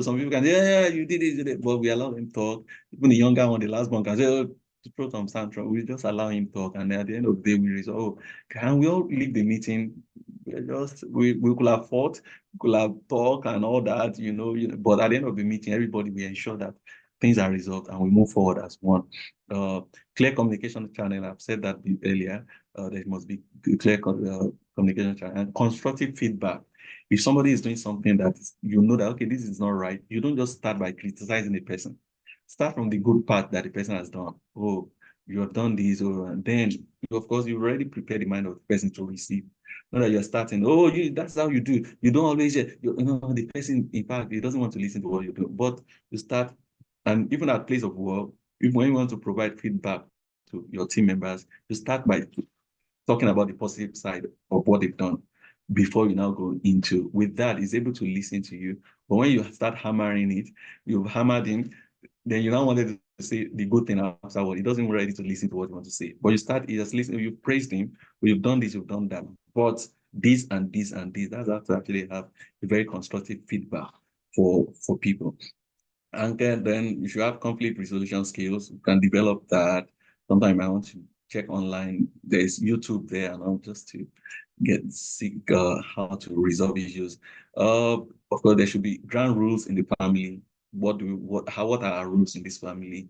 Some people can say, yeah, you did it, you did it, but we allow them talk. Even the younger one, the last one, can say, oh, to throw some tantrum. We just allow him talk, and at the end of the day, we resolve. Oh, can we all leave the meeting? We could have fought, we could have talked and all that, but at the end of the meeting, everybody we ensure that things are resolved and we move forward as one. Clear communication channel, I've said that earlier. There must be clear communication channel and constructive feedback. If somebody is doing something that you know that, okay, this is not right, you don't just start by criticizing the person. Start from the good part that the person has done. Oh, you have done this, and then, of course, you already prepared the mind of the person to receive. Not that you're starting, oh, that's how you do. You don't always, the person, in fact, he doesn't want to listen to what you do. But you start, and even at place of work, if when you want to provide feedback to your team members, you start by talking about the positive side of what they've done. before you now go into. With that, he's able to listen to you. But when you start hammering it, you've hammered him, then you now wanted to say the good thing afterward. He doesn't ready to listen to what you want to say. But you start, he just listening, you've praised him, well, you've done this, you've done that. But this and this and this, that's how to actually have a very constructive feedback for people. And then if you have conflict resolution skills, you can develop that. Sometimes I want to check online. There's YouTube there, and I'll just to seek how to resolve issues. Of course, there should be ground rules in the family. What are our rules in this family?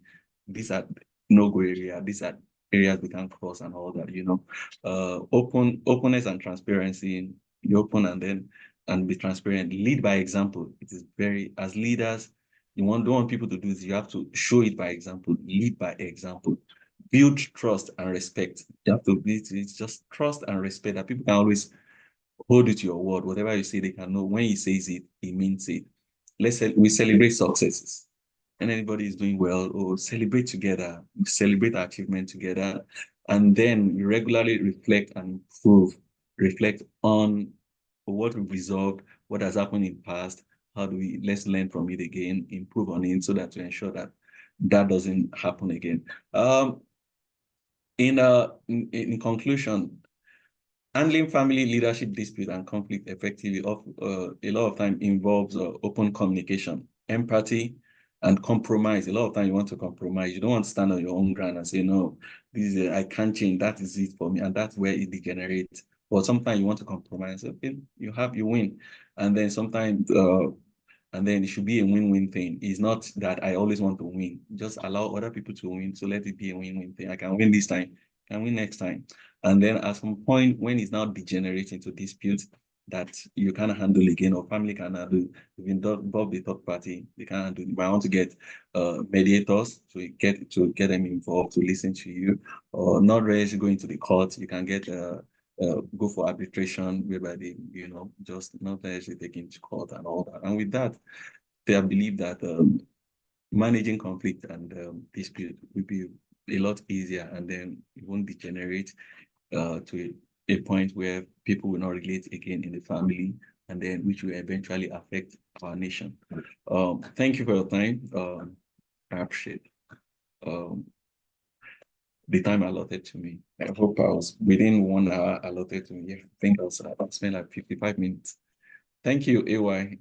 These are no-go area. These are areas we can cross and all that. Openness and transparency. You open and be transparent. Lead by example. It is very, as leaders, don't want people to do this. You have to show it by example, lead by example, build trust and respect. You have to it's just trust and respect that people can always hold it to your word. Whatever you say, they can know when he says it, he means it. We celebrate successes. And anybody is doing well, or celebrate together, celebrate our achievement together, and then we regularly reflect and improve, reflect on what we've resolved, what has happened in the past, let's learn from it again, improve on it so that to ensure that that doesn't happen again. In conclusion, handling family leadership dispute and conflict effectively a lot of time involves open communication, empathy, and compromise. A lot of time you want to compromise. You don't want to stand on your own ground and say, no, I can't change. That is it for me. And that's where it degenerates. But sometimes you want to compromise. Okay, you win. And then sometimes, and then it should be a win-win thing. It's not that I always want to win. Just allow other people to win. So let it be a win-win thing. I can win this time, I can win next time. And then at some point, when it's now degenerating to dispute that you cannot handle again, or family can handle, you've involved the third party, they can't handle it. But I want to get mediators to get them involved, to listen to you, or not ready to go into the court. You can get go for arbitration, whereby they, just not actually taken to court and all that. And with that, they believe that managing conflict and dispute will be a lot easier, and then it won't degenerate to a point where people will not relate again in the family, and then which will eventually affect our nation. Thank you for your time. I appreciate the time allotted to me. I hope I was within 1 hour allotted to me. I think I was about spent like 55 minutes. Thank you, AY.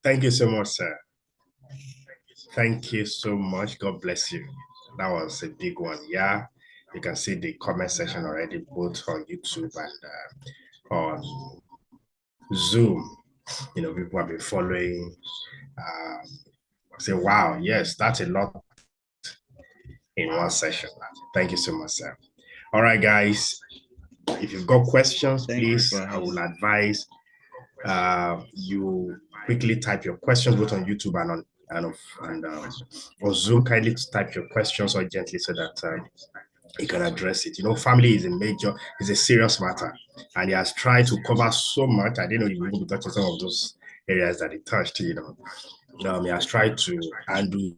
Thank you so much, sir. Thank you so much. God bless you. That was a big one. Yeah, you can see the comment section already, both on YouTube and on Zoom. People have been following. Say, wow, yes, that's a lot in one session. Thank you so much, sir. All right, guys. If you've got questions, please, I will advise you quickly type your questions both on YouTube and on Zoom. Kindly type your questions urgently so that you can address it. Family is a serious matter, and he has tried to cover so much. I didn't know he would be touching some of those areas that he touched. He has tried to handle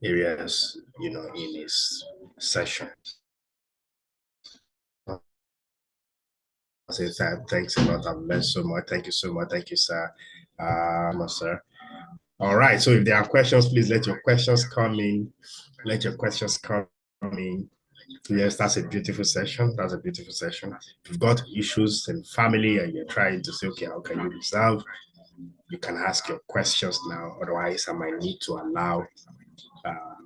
areas, in his session. Say thanks a lot. I've learned so much. Thank you so much. Thank you, sir. No, sir. All right. So if there are questions, please let your questions come in. Let your questions come in. Yes, that's a beautiful session. That's a beautiful session. If you've got issues in family and you're trying to say, okay, how can you resolve? You can ask your questions now. Otherwise, I might need to allow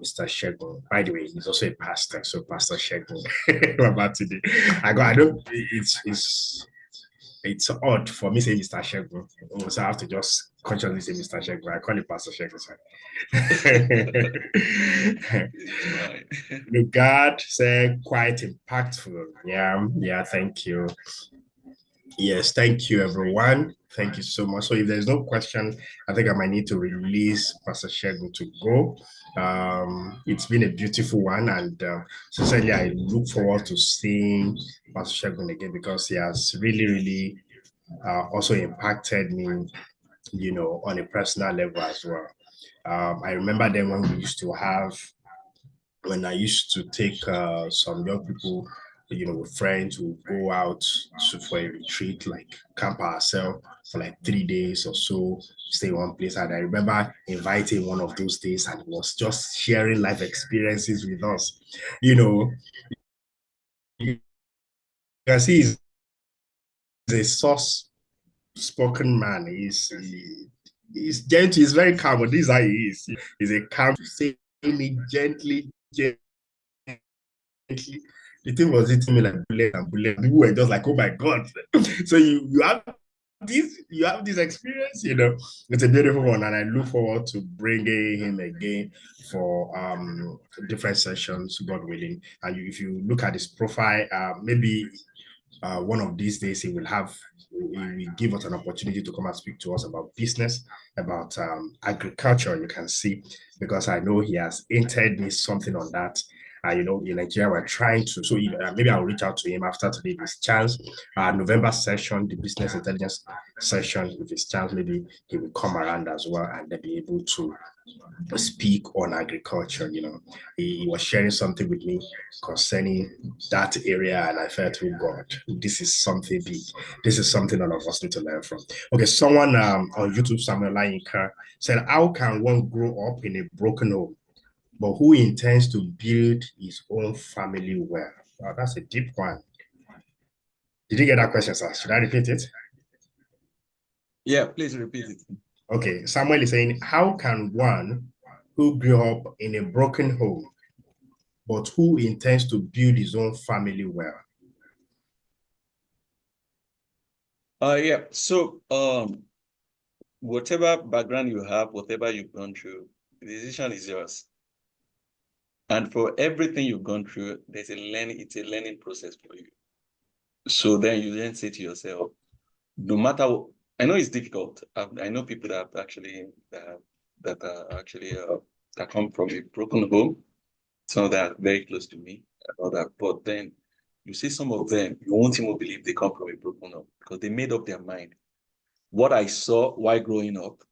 Mr. Segun. By the way, he's also a pastor. So Pastor Segun, Babatunde. It's odd for me saying Mr. Segun. So I have to just consciously say Mr. Segun. I call him Pastor Segun. Regard said quite impactful. Yeah, thank you. Yes, thank you, everyone. Thank you so much. So if there's no question, I think I might need to release Pastor Segun to go. It's been a beautiful one, and sincerely, I look forward to seeing Pastor Segun again because he has really, really also impacted me on a personal level as well. I remember then when we used to have, when I used to take some young people, with friends who go out for a retreat, like camp ourselves for like 3 days or so, stay one place. And I remember inviting one of those days, and it was just sharing life experiences with us. You can see he's a soft spoken man. He's gentle, he's very calm, but this is how he is. He's a calm, saying it gently, the thing was hitting me like bullet and bullet. People were just like, "Oh my god!" So you have this experience. It's a beautiful one, and I look forward to bringing him again for different sessions, God willing. And if you look at his profile, maybe one of these days he will give us an opportunity to come and speak to us about business, about agriculture. You can see, because I know he has entered me something on that. In Nigeria, we're trying to. So maybe I'll reach out to him after today's chance. November session, the business intelligence session, if it's chance, maybe he will come around as well, and they'll be able to speak on agriculture. He was sharing something with me concerning that area, and I felt, oh God, this is something big. This is something all of us need to learn from. Okay, someone on YouTube, Samuel Layinka, said, how can one grow up in a broken home, but who intends to build his own family well? Wow, that's a deep one. Did you get that question, sir? Should I repeat it? Yeah, please repeat it. Okay, Samuel is saying, how can one who grew up in a broken home, but who intends to build his own family well? Yeah. So, whatever background you have, whatever you've gone through, the decision is yours. And for everything you've gone through, it's a learning process for you. So then you then say to yourself, no matter what, I know it's difficult. I know people that actually that are actually that come from a broken home, some that are very close to me and all that. But then you see some of them, you won't even believe they come from a broken home because they made up their mind. What I saw while growing up,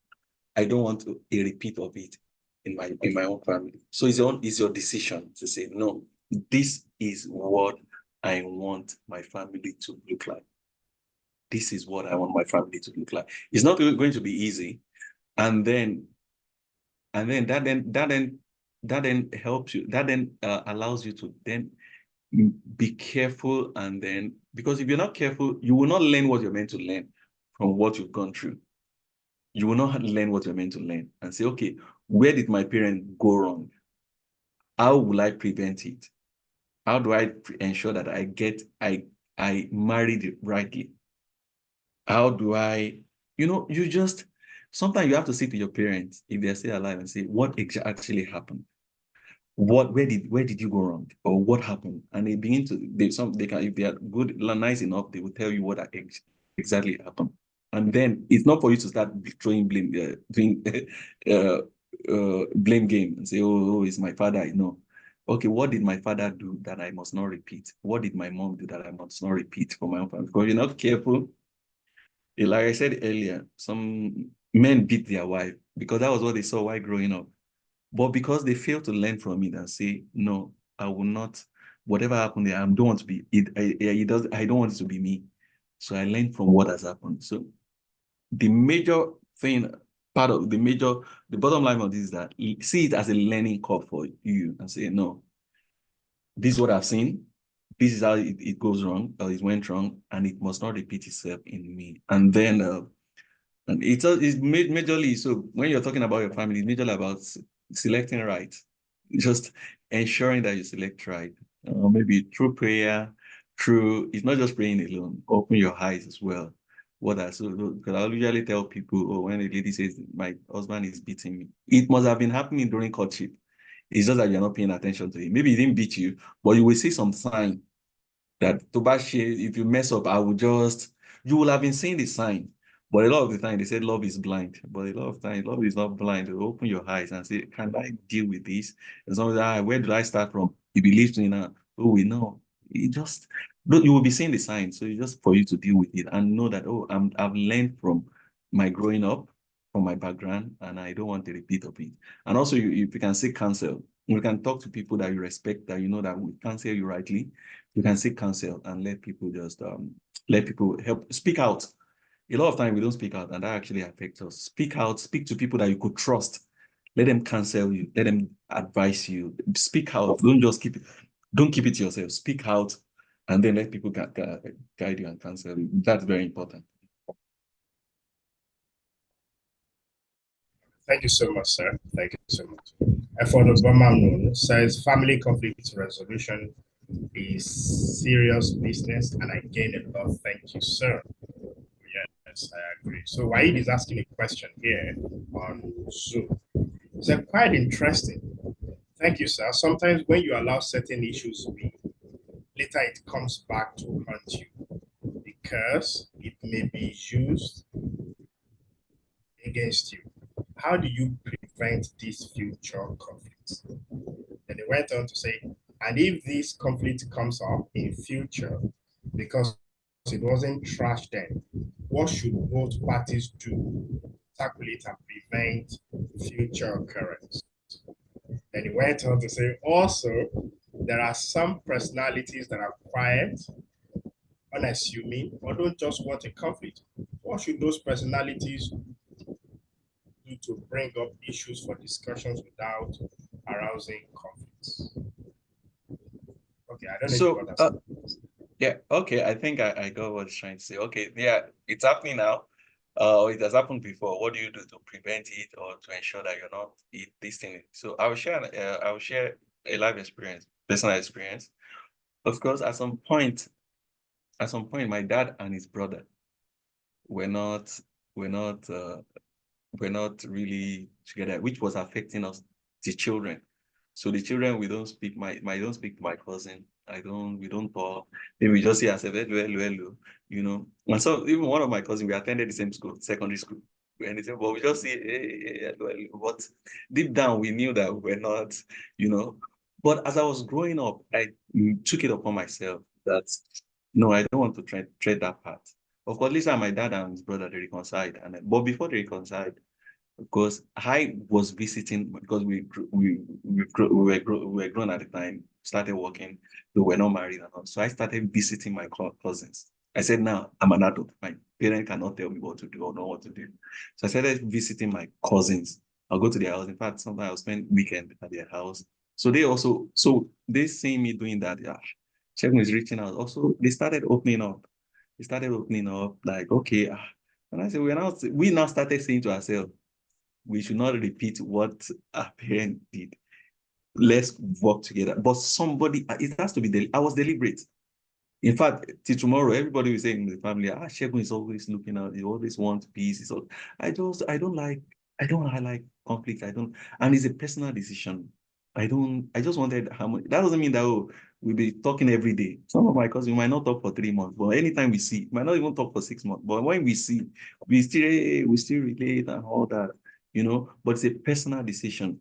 I don't want a repeat of it in my own family. So it's your decision to say, no, this is what I want my family to look like. This is what I want my family to look like. It's not going to be easy. And then that then helps you, that then allows you to then be careful. And then, because if you're not careful, you will not learn what you're meant to learn from what you've gone through. You will not learn what you're meant to learn and say, okay, where did my parents go wrong? How will I prevent it? How do I ensure that I married it rightly? How do I, you just, sometimes you have to say to your parents, if they're still alive, and say, what actually happened? Where did you go wrong? Or what happened? And they begin to, they can, if they are good, nice enough, they will tell you what exactly happened. And then it's not for you to start throwing blame, doing blame game and say, oh, it's my father. No. Okay, what did my father do that I must not repeat? What did my mom do that I must not repeat for my own family? Because you're not careful. Like I said earlier, some men beat their wife because that was what they saw while growing up. But because they fail to learn from it and say, no, I will not, whatever happened there, I don't want to be it. I don't want it to be me. So I learned from what has happened. So the major thing, the bottom line of this is that see it as a learning curve for you and say, no, this is what I've seen. This is how it goes wrong, or it went wrong, and it must not repeat itself in me. And then and it's majorly, so when you're talking about your family, it's majorly about selecting right. Just ensuring that you select right. Maybe through prayer, it's not just praying alone, open your eyes as well. Because I'll usually tell people, oh, when a lady says, my husband is beating me, it must have been happening during courtship. It's just that you're not paying attention to it. Maybe he didn't beat you, but you will see some sign that if you mess up, you will have been seeing the sign. But a lot of the time, they said love is blind. But a lot of times, love is not blind. You open your eyes and say, can I deal with this? And sometimes, where do I start from? He believes me now. Oh, we know. You will be seeing the signs. So it's just for you to deal with it and know that, oh, I've learned from my growing up. from my background, and I don't want a repeat of it. And also, you can seek counsel. You can talk to people that you respect, that you know that will counsel you rightly. You can seek counsel and let people just let people help speak out. A lot of time we don't speak out, and that actually affects us. Speak out, speak to people that you could trust. Let them counsel you, let them advise you. Speak out. Don't just keep it, don't keep it to yourself. Speak out, and then let people guide you and counsel you. That's very important. Thank you so much, sir. Thank you so much. For the Burma says family conflict resolution is serious business, and I gain a lot. Thank you, sir. Yes, I agree. So Waid is asking a question here on Zoom. It's quite interesting. Thank you, sir. Sometimes when you allow certain issues to be, later it comes back to haunt you because it may be used against you. How do you prevent these future conflicts? Then he went on to say, and if this conflict comes up in future because it wasn't trashed then, what should both parties do to tackle it and prevent future occurrence? Then he went on to say, also, there are some personalities that are quiet, unassuming, or don't just want a conflict. What should those personalities do to bring up issues for discussions without arousing conflicts? Okay, I don't know if you So, understand. yeah, okay, I think I got what he's trying to say. Okay, yeah, it's happening now. It has happened before. What do you do to prevent it or to ensure that you're not this thing? So I will share a life experience, personal experience. Of course, at some point, my dad and his brother were not were not uh, were not really together, which was affecting us, the children. So the children, we don't speak, my don't speak to my cousin. We don't talk. Then we just say ourselves, hello, hello, hello, you know. And so even one of my cousins, we attended the same school, secondary school. And they said, but we just say, hey, hey, hello, hello. But deep down, we knew that we were not, you know. But as I was growing up, I took it upon myself that no, I don't want to tread that path. Of course, Lisa, my dad and his brother, they reconciled. But before they reconciled, because I was visiting because we were grown at the time, started working, we were not married and all. So I started visiting my cousins. I said, now I'm an adult. My parents cannot tell me what to do or know what to do. So I started visiting my cousins. I'll go to their house. In fact, sometimes I'll spend weekend at their house. So they see me doing that. Yeah, Segun is reaching out. Also, they started opening up. They started opening up like, okay, and I said, we now started saying to ourselves, we should not repeat what our parent did. Let's work together. But somebody, it has to be, I was deliberate. In fact, till tomorrow, everybody will say in the family, Segun is always looking out, he always wants peace. So I don't like conflict. I don't, and it's a personal decision. I just wanted harmony. That doesn't mean that, oh, we'll be talking every day. Some of my cousins, we might not talk for 3 months, but anytime we see, we might not even talk for 6 months. But when we see, we still relate and all that, you know, but it's a personal decision.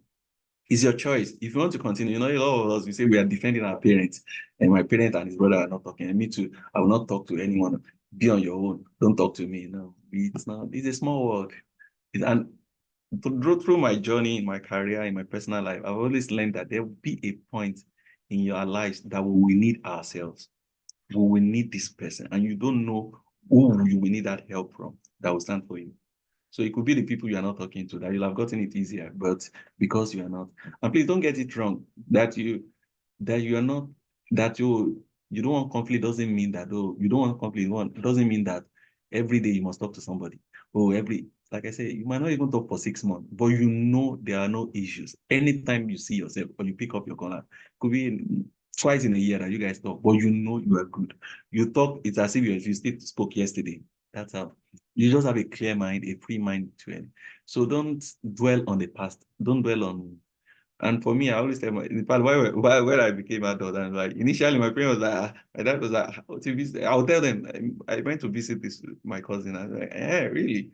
It's your choice. If you want to continue, you know, a lot of us, we say we are defending our parents, and my parent and his brother are not talking. And me too, I will not talk to anyone. Be on your own. Don't talk to me. No, it's not. It's a small world. And through my journey in my career, in my personal life, I've always learned that there will be a point in your lives that we will need ourselves. We will need this person, and you don't know who you will need that help from that will stand for you. So it could be the people you are not talking to that you'll have gotten it easier, but because you are not. And please don't get it wrong that you are not that you don't want conflict doesn't mean that, oh, you don't want conflict. It doesn't mean that every day you must talk to somebody. Oh, like I say, you might not even talk for 6 months, but you know there are no issues. Anytime you see yourself or you pick up your corner, could be twice in a year that you guys talk, but you know you are good. You talk, it's as if you still spoke yesterday. That's how you just have a clear mind, a free mind to it. So don't dwell on the past. Don't dwell on. And for me, I always tell my, in fact, when I became adult, and like initially my parents was like, my dad was like, how to visit? I'll tell them I went to visit this my cousin. I was like, really?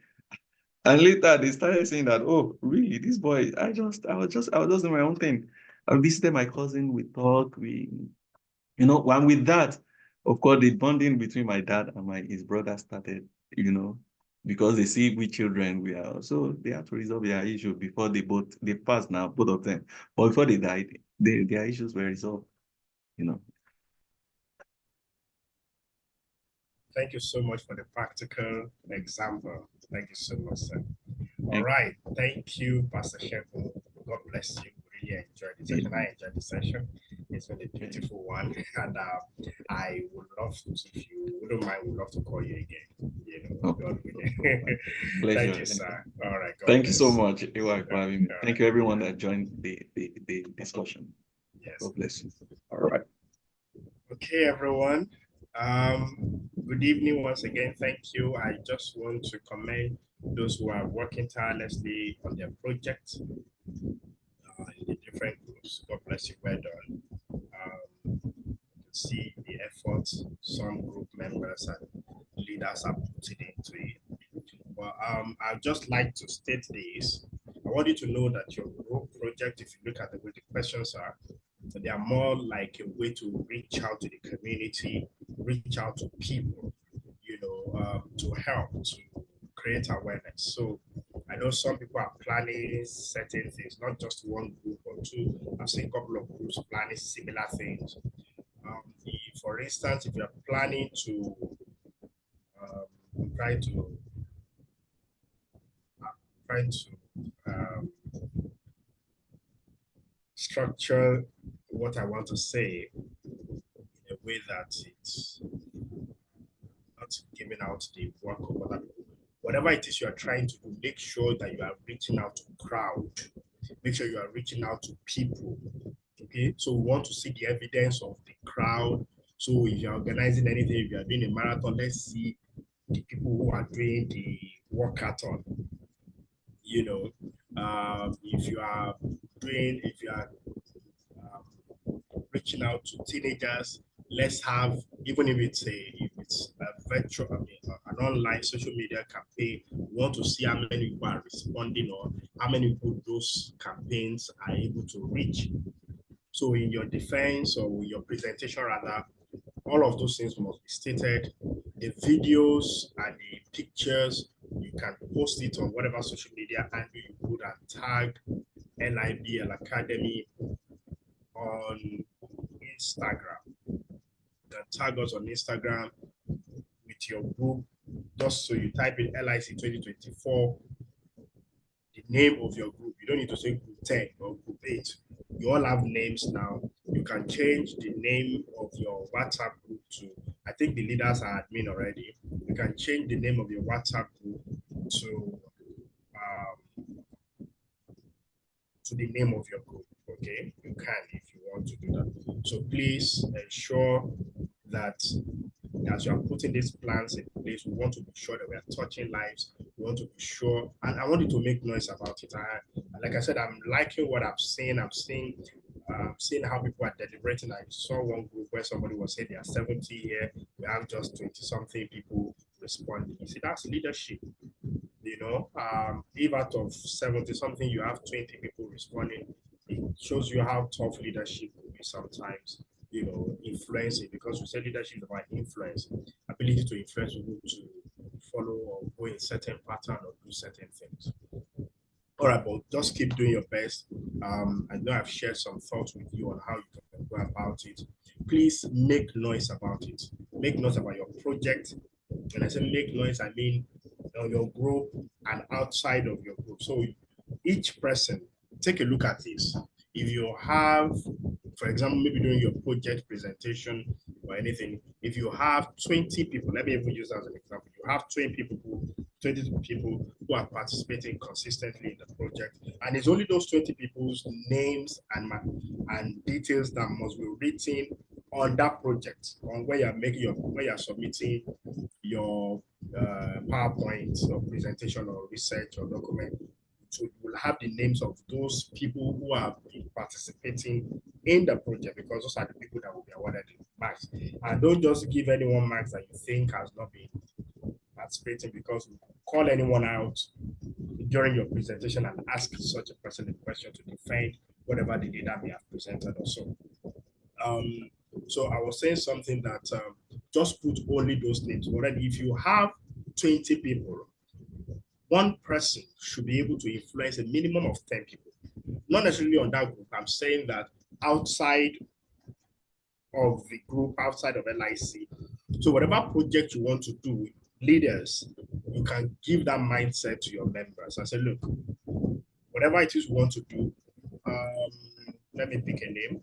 And later they started saying that, oh, really? This boy, I was just doing my own thing. I visited my cousin, we talked, and with that, of course, the bonding between my dad and his brother started, you know. because they see we children we are, so they have to resolve their issue before they pass now, both of them. But before they died, their issues were resolved, you know. Thank you so much for the practical example. Thank you so much, sir. All Thank right. Thank you, Pastor Segun. God bless you. Really enjoyed the session. I enjoyed the session. It's been a beautiful one. And I would love to, if you wouldn't mind, would love to call you again. You know, God willing. Thank you, sir. All right. God Thank you so bless. much, Ewa, for having me. All Thank right. you, everyone that joined the discussion. Yes. God bless you. All right. Okay, everyone. Good evening once again. Thank you. I just want to commend those who are working tirelessly on their project in the different groups. God bless you. Well done. You can see the efforts some group members and leaders are putting into it. Well, I'd just like to state this. I want you to know that your group project, if you look at the way the questions are, they are more like a way to reach out to the community, reach out to people, you know, to help, to create awareness. So I know some people are planning certain things, not just one group or two. I've seen a couple of groups planning similar things. For instance, if you're planning to try to try to um, structure what I want to say in a way that it's not giving out the work of other people. Whatever it is you are trying to do, make sure that you are reaching out to crowd. Make sure you are reaching out to people. Okay, so we want to see the evidence of the crowd. So if you're organizing anything, if you're doing a marathon, let's see the people who are doing the walkathon. You know, if you are reaching out to teenagers, let's have, even if it's a virtual, I mean, an online social media campaign, we want to see how many people are responding or how many people those campaigns are able to reach. So in your defense or your presentation rather, all of those things must be stated. The videos and the pictures, you can post it on whatever social media handle you put and tag LIBL Academy on Instagram. You can tag us on Instagram with your group. Just so you type in LIC 2024, the name of your group. You don't need to say group 10 or group 8. You all have names now. You can change the name of your WhatsApp group to, I think the leaders are admin already. You can change the name of your WhatsApp group to the name of your group. Okay, you can if you want to do that. So please ensure that as you are putting these plans in place, we want to be sure that we are touching lives. We want to be sure, and I want you to make noise about it. Like I said, I'm liking what I'm seeing. I'm seeing how people are deliberating. I saw one group where somebody was saying they are 70 here. We have just 20-something people responding. You see, that's leadership. You know, if out of 70 something you have 20 people responding, it shows you how tough leadership will be sometimes, you know, influencing, because we say leadership is about influence, ability to influence people to follow or go in certain pattern or do certain things. All right, but just keep doing your best. I know I've shared some thoughts with you on how you can go about it. Please make noise about it. Make noise about your project. When I say make noise, I mean on your group and outside of your group. So each person, take a look at this. If you have, for example, maybe during your project presentation or anything, if you have 20 people, let me even use that as an example. You have 20 people who are participating consistently in the project, and it's only those 20 people's names and details that must be written on that project, on where you're submitting your PowerPoint or presentation or research or document. So you will have the names of those people who have been participating in the project, because those are the people that will be awarded the marks. And don't just give anyone marks that you think has not been participating, because you call anyone out during your presentation and ask such a person a question to defend whatever the data may have presented or so. So I was saying something that just put only those names. Already, if you have 20 people, one person should be able to influence a minimum of 10 people. Not necessarily on that group. I'm saying that outside of the group, outside of LIC. So whatever project you want to do, leaders, you can give that mindset to your members and say, look, whatever it is you want to do, let me pick a name.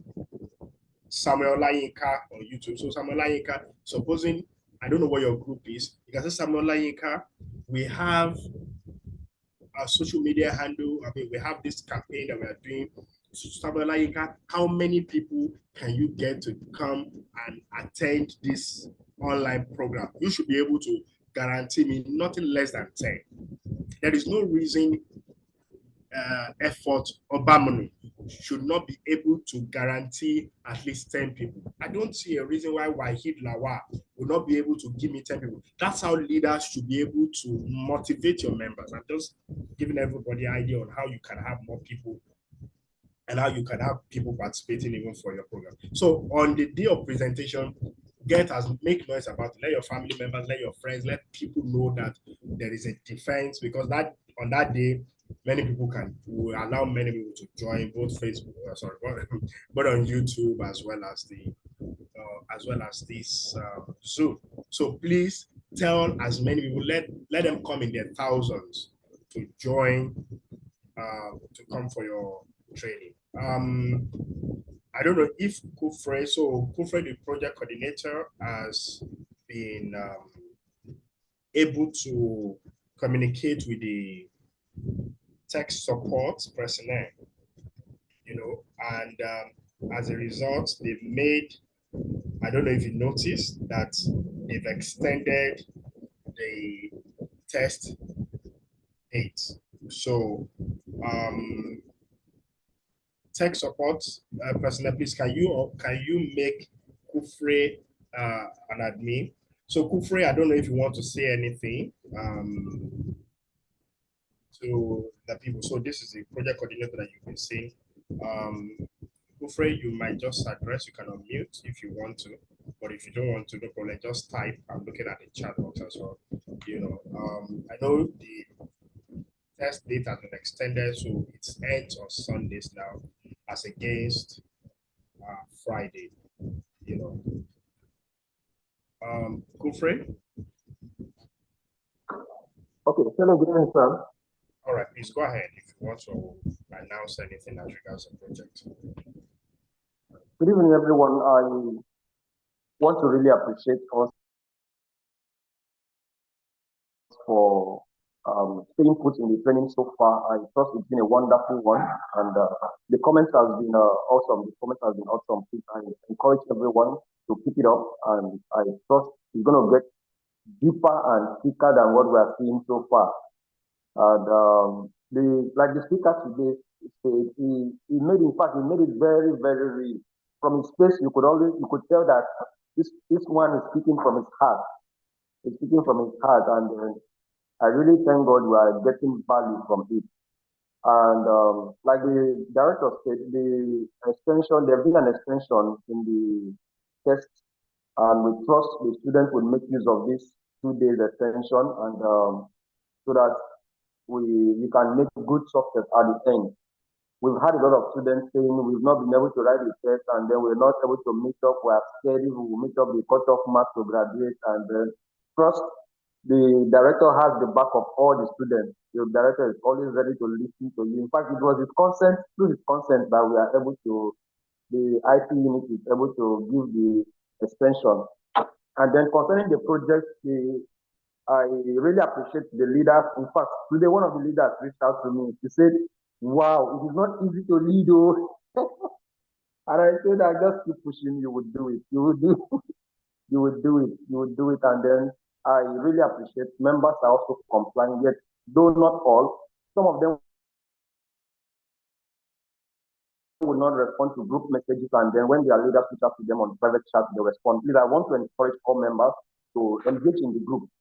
Samuel Layinka on YouTube. So Samuel Layinka, supposing, I don't know what your group is, you can say Samuel Layinka, we have a social media handle. I mean, we have this campaign that we are doing. Samuel Layinka, how many people can you get to come and attend this online program? You should be able to guarantee me nothing less than 10. There is no reason effort or Bamunu should not be able to guarantee at least 10 people. I don't see a reason why Wahid Lawa will not be able to give me 10 people. That's how leaders should be able to motivate your members. I'm just giving everybody an idea on how you can have more people and how you can have people participating even for your program. So on the day of presentation, make noise about it. Let your family members, let your friends, let people know that there is a defense, because that on that day, many people will allow many people to join both Facebook, but on YouTube as well as this Zoom. So please tell as many people, let them come in their thousands to join, to come for your training. I don't know if Kufre, the project coordinator, has been able to communicate with the tech support personnel, and as a result, they've made, I don't know if you noticed that they've extended the test date. So, tech support personnel, please, can you make Kufre an admin? So Kufre, I don't know if you want to say anything to the people. So this is the project coordinator that you've been seeing. Kufre, you might just address, you can unmute if you want to, but if you don't want to, no problem, just type. I'm looking at the chat box as well. I know the test date has been extended, so it ends on Sundays now, as against Friday. Kufre? Okay, hello, good evening, sir. All right, please go ahead if you want to announce anything as regards the project. Good evening, everyone. I want to really appreciate us for staying put in the training so far. I trust it's been a wonderful one, and the comments has been awesome. The comments has been awesome. Please, I encourage everyone to keep it up, and I trust it's going to get deeper and thicker than what we are seeing so far. And the speaker today said, he made it very, very real. From his face, you could tell that this one is speaking from his heart. He's speaking from his heart, and I really thank God we are getting value from it. And like the director said, there'll be an extension in the test, and we trust the students will make use of this 2 days extension, and so that we can make good success at the end. We've had a lot of students saying we've not been able to write the test, and then we're not able to meet up. We are scared we will meet up the cutoff mark to graduate, and then trust the director has the back of all the students. The director is always ready to listen to you. In fact, it was through his consent that we are able to, the IT unit is able to give the extension. And then concerning the project, I really appreciate the leaders. In fact, today one of the leaders reached out to me. He said, "Wow, it is not easy to lead, oh." And I said, "I just keep pushing. You would do it. You would do. You would do it. You would do it." And then I really appreciate members are also complying. Yet, though not all, some of them will not respond to group messages, and then when their leaders reach out to them on private chat, they respond. Please, I want to encourage all members to engage in the groups.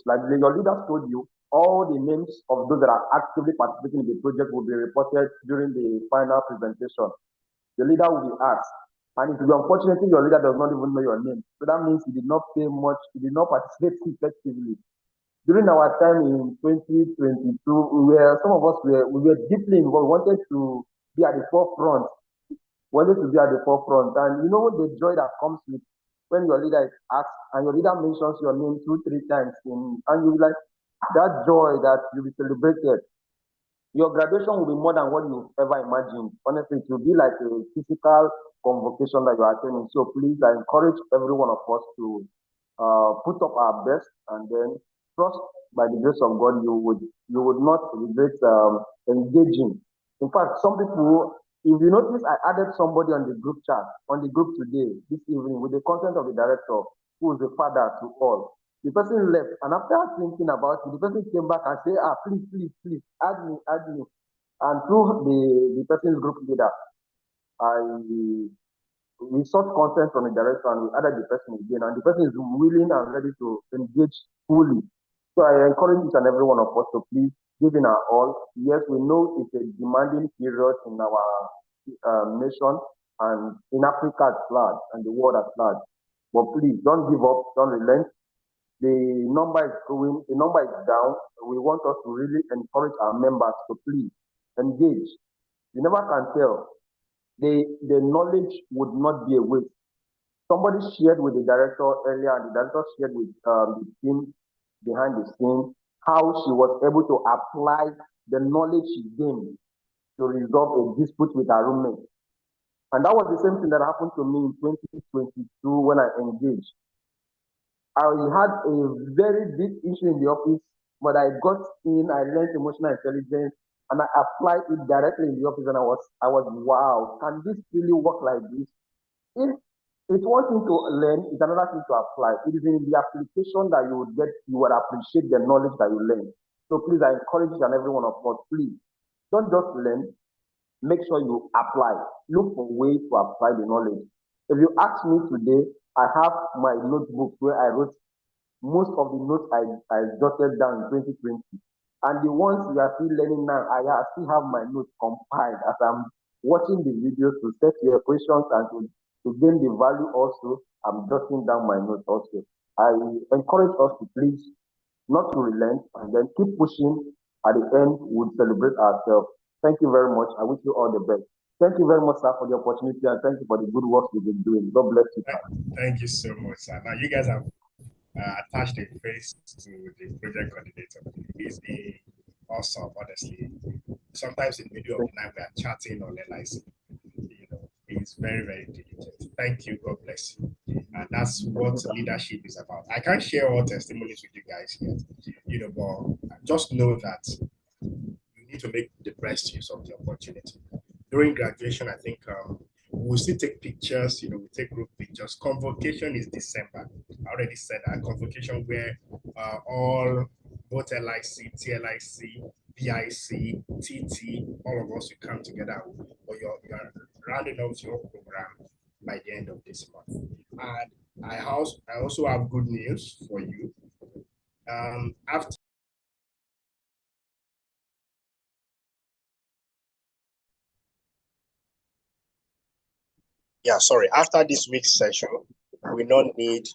Like your leaders told you, all the names of those that are actively participating in the project will be reported during the final presentation. The leader will be asked, and it will be unfortunately your leader does not even know your name. So that means he did not pay much, he did not participate effectively. during our time in 2022, some of us were deeply involved, wanted to be at the forefront, and the joy that comes with when your leader is asked and your leader mentions your name 2, 3 times, and you like that joy that you be celebrated. Your graduation will be more than what you've ever imagined. Honestly, it will be like a physical convocation that you are attending. So please, I encourage every one of us to put up our best, and then trust by the grace of God, you would not regret engaging. In fact, some people, if you notice, I added somebody on the group chat, on the group today, this evening, with the content of the director, who is the father to all. The person left, and after thinking about it, the person came back and said, please, please, please, add me, add me. And through the person's group leader, we sought consent from the director and we added the person again, and the person is willing and ready to engage fully. So I encourage each and every one of us to please give in our all. Yes, we know it's a demanding period in our nation and in Africa at large and the world at large. But please don't give up, don't relent. The number is growing, the number is down. We want us to really encourage our members to please engage. You never can tell. The knowledge would not be a waste. Somebody shared with the director earlier, and the director shared with the team behind the scene how she was able to apply the knowledge she gained to resolve a dispute with her roommate. And that was the same thing that happened to me in 2022 when I engaged. I had a very big issue in the office, but I got in, I learned emotional intelligence, and I applied it directly in the office, and I was wow, can this really work like this? If it's one thing to learn, it's another thing to apply. It is in the application that you would appreciate the knowledge that you learn. So please, I encourage each and every one of us, please, don't just learn, make sure you apply. Look for ways to apply the knowledge. If you ask me today, I have my notebook where I wrote most of the notes I jotted down in 2020. And the ones we are still learning now, I still have my notes compiled as I'm watching the videos to set your questions and to gain the value also. I'm jotting down my notes also. I encourage us to please not to relent and then keep pushing. At the end, we'll celebrate ourselves. Thank you very much. I wish you all the best. Thank you very much, sir, for the opportunity, and thank you for the good work you've been doing. God bless you, sir. Thank you so much, sir. Now, you guys have attached a face to the project coordinator. He's awesome, honestly. Sometimes in the middle of the night, we are chatting on LIC. He's very, very diligent. Thank you. God bless you. And that's what leadership is about. I can't share all testimonies with you guys yet, but just know that you need to make the best use of the opportunity. During graduation, I think we'll still take pictures, we take group pictures. Convocation is December. I already said that. Convocation where both LIC, TLIC, BIC, TT, all of us will come together, or you're rounding off your program by the end of this month. And I also have good news for you. After this week's session, we don't need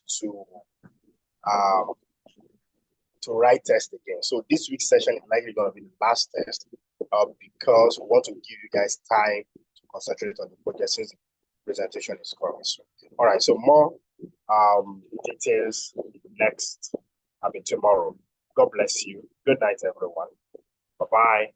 to write test again. So this week's session is likely going to be the last test because we want to give you guys time to concentrate on the project since the presentation is coming soon. All right, so more details tomorrow. God bless you. Good night, everyone. Bye-bye.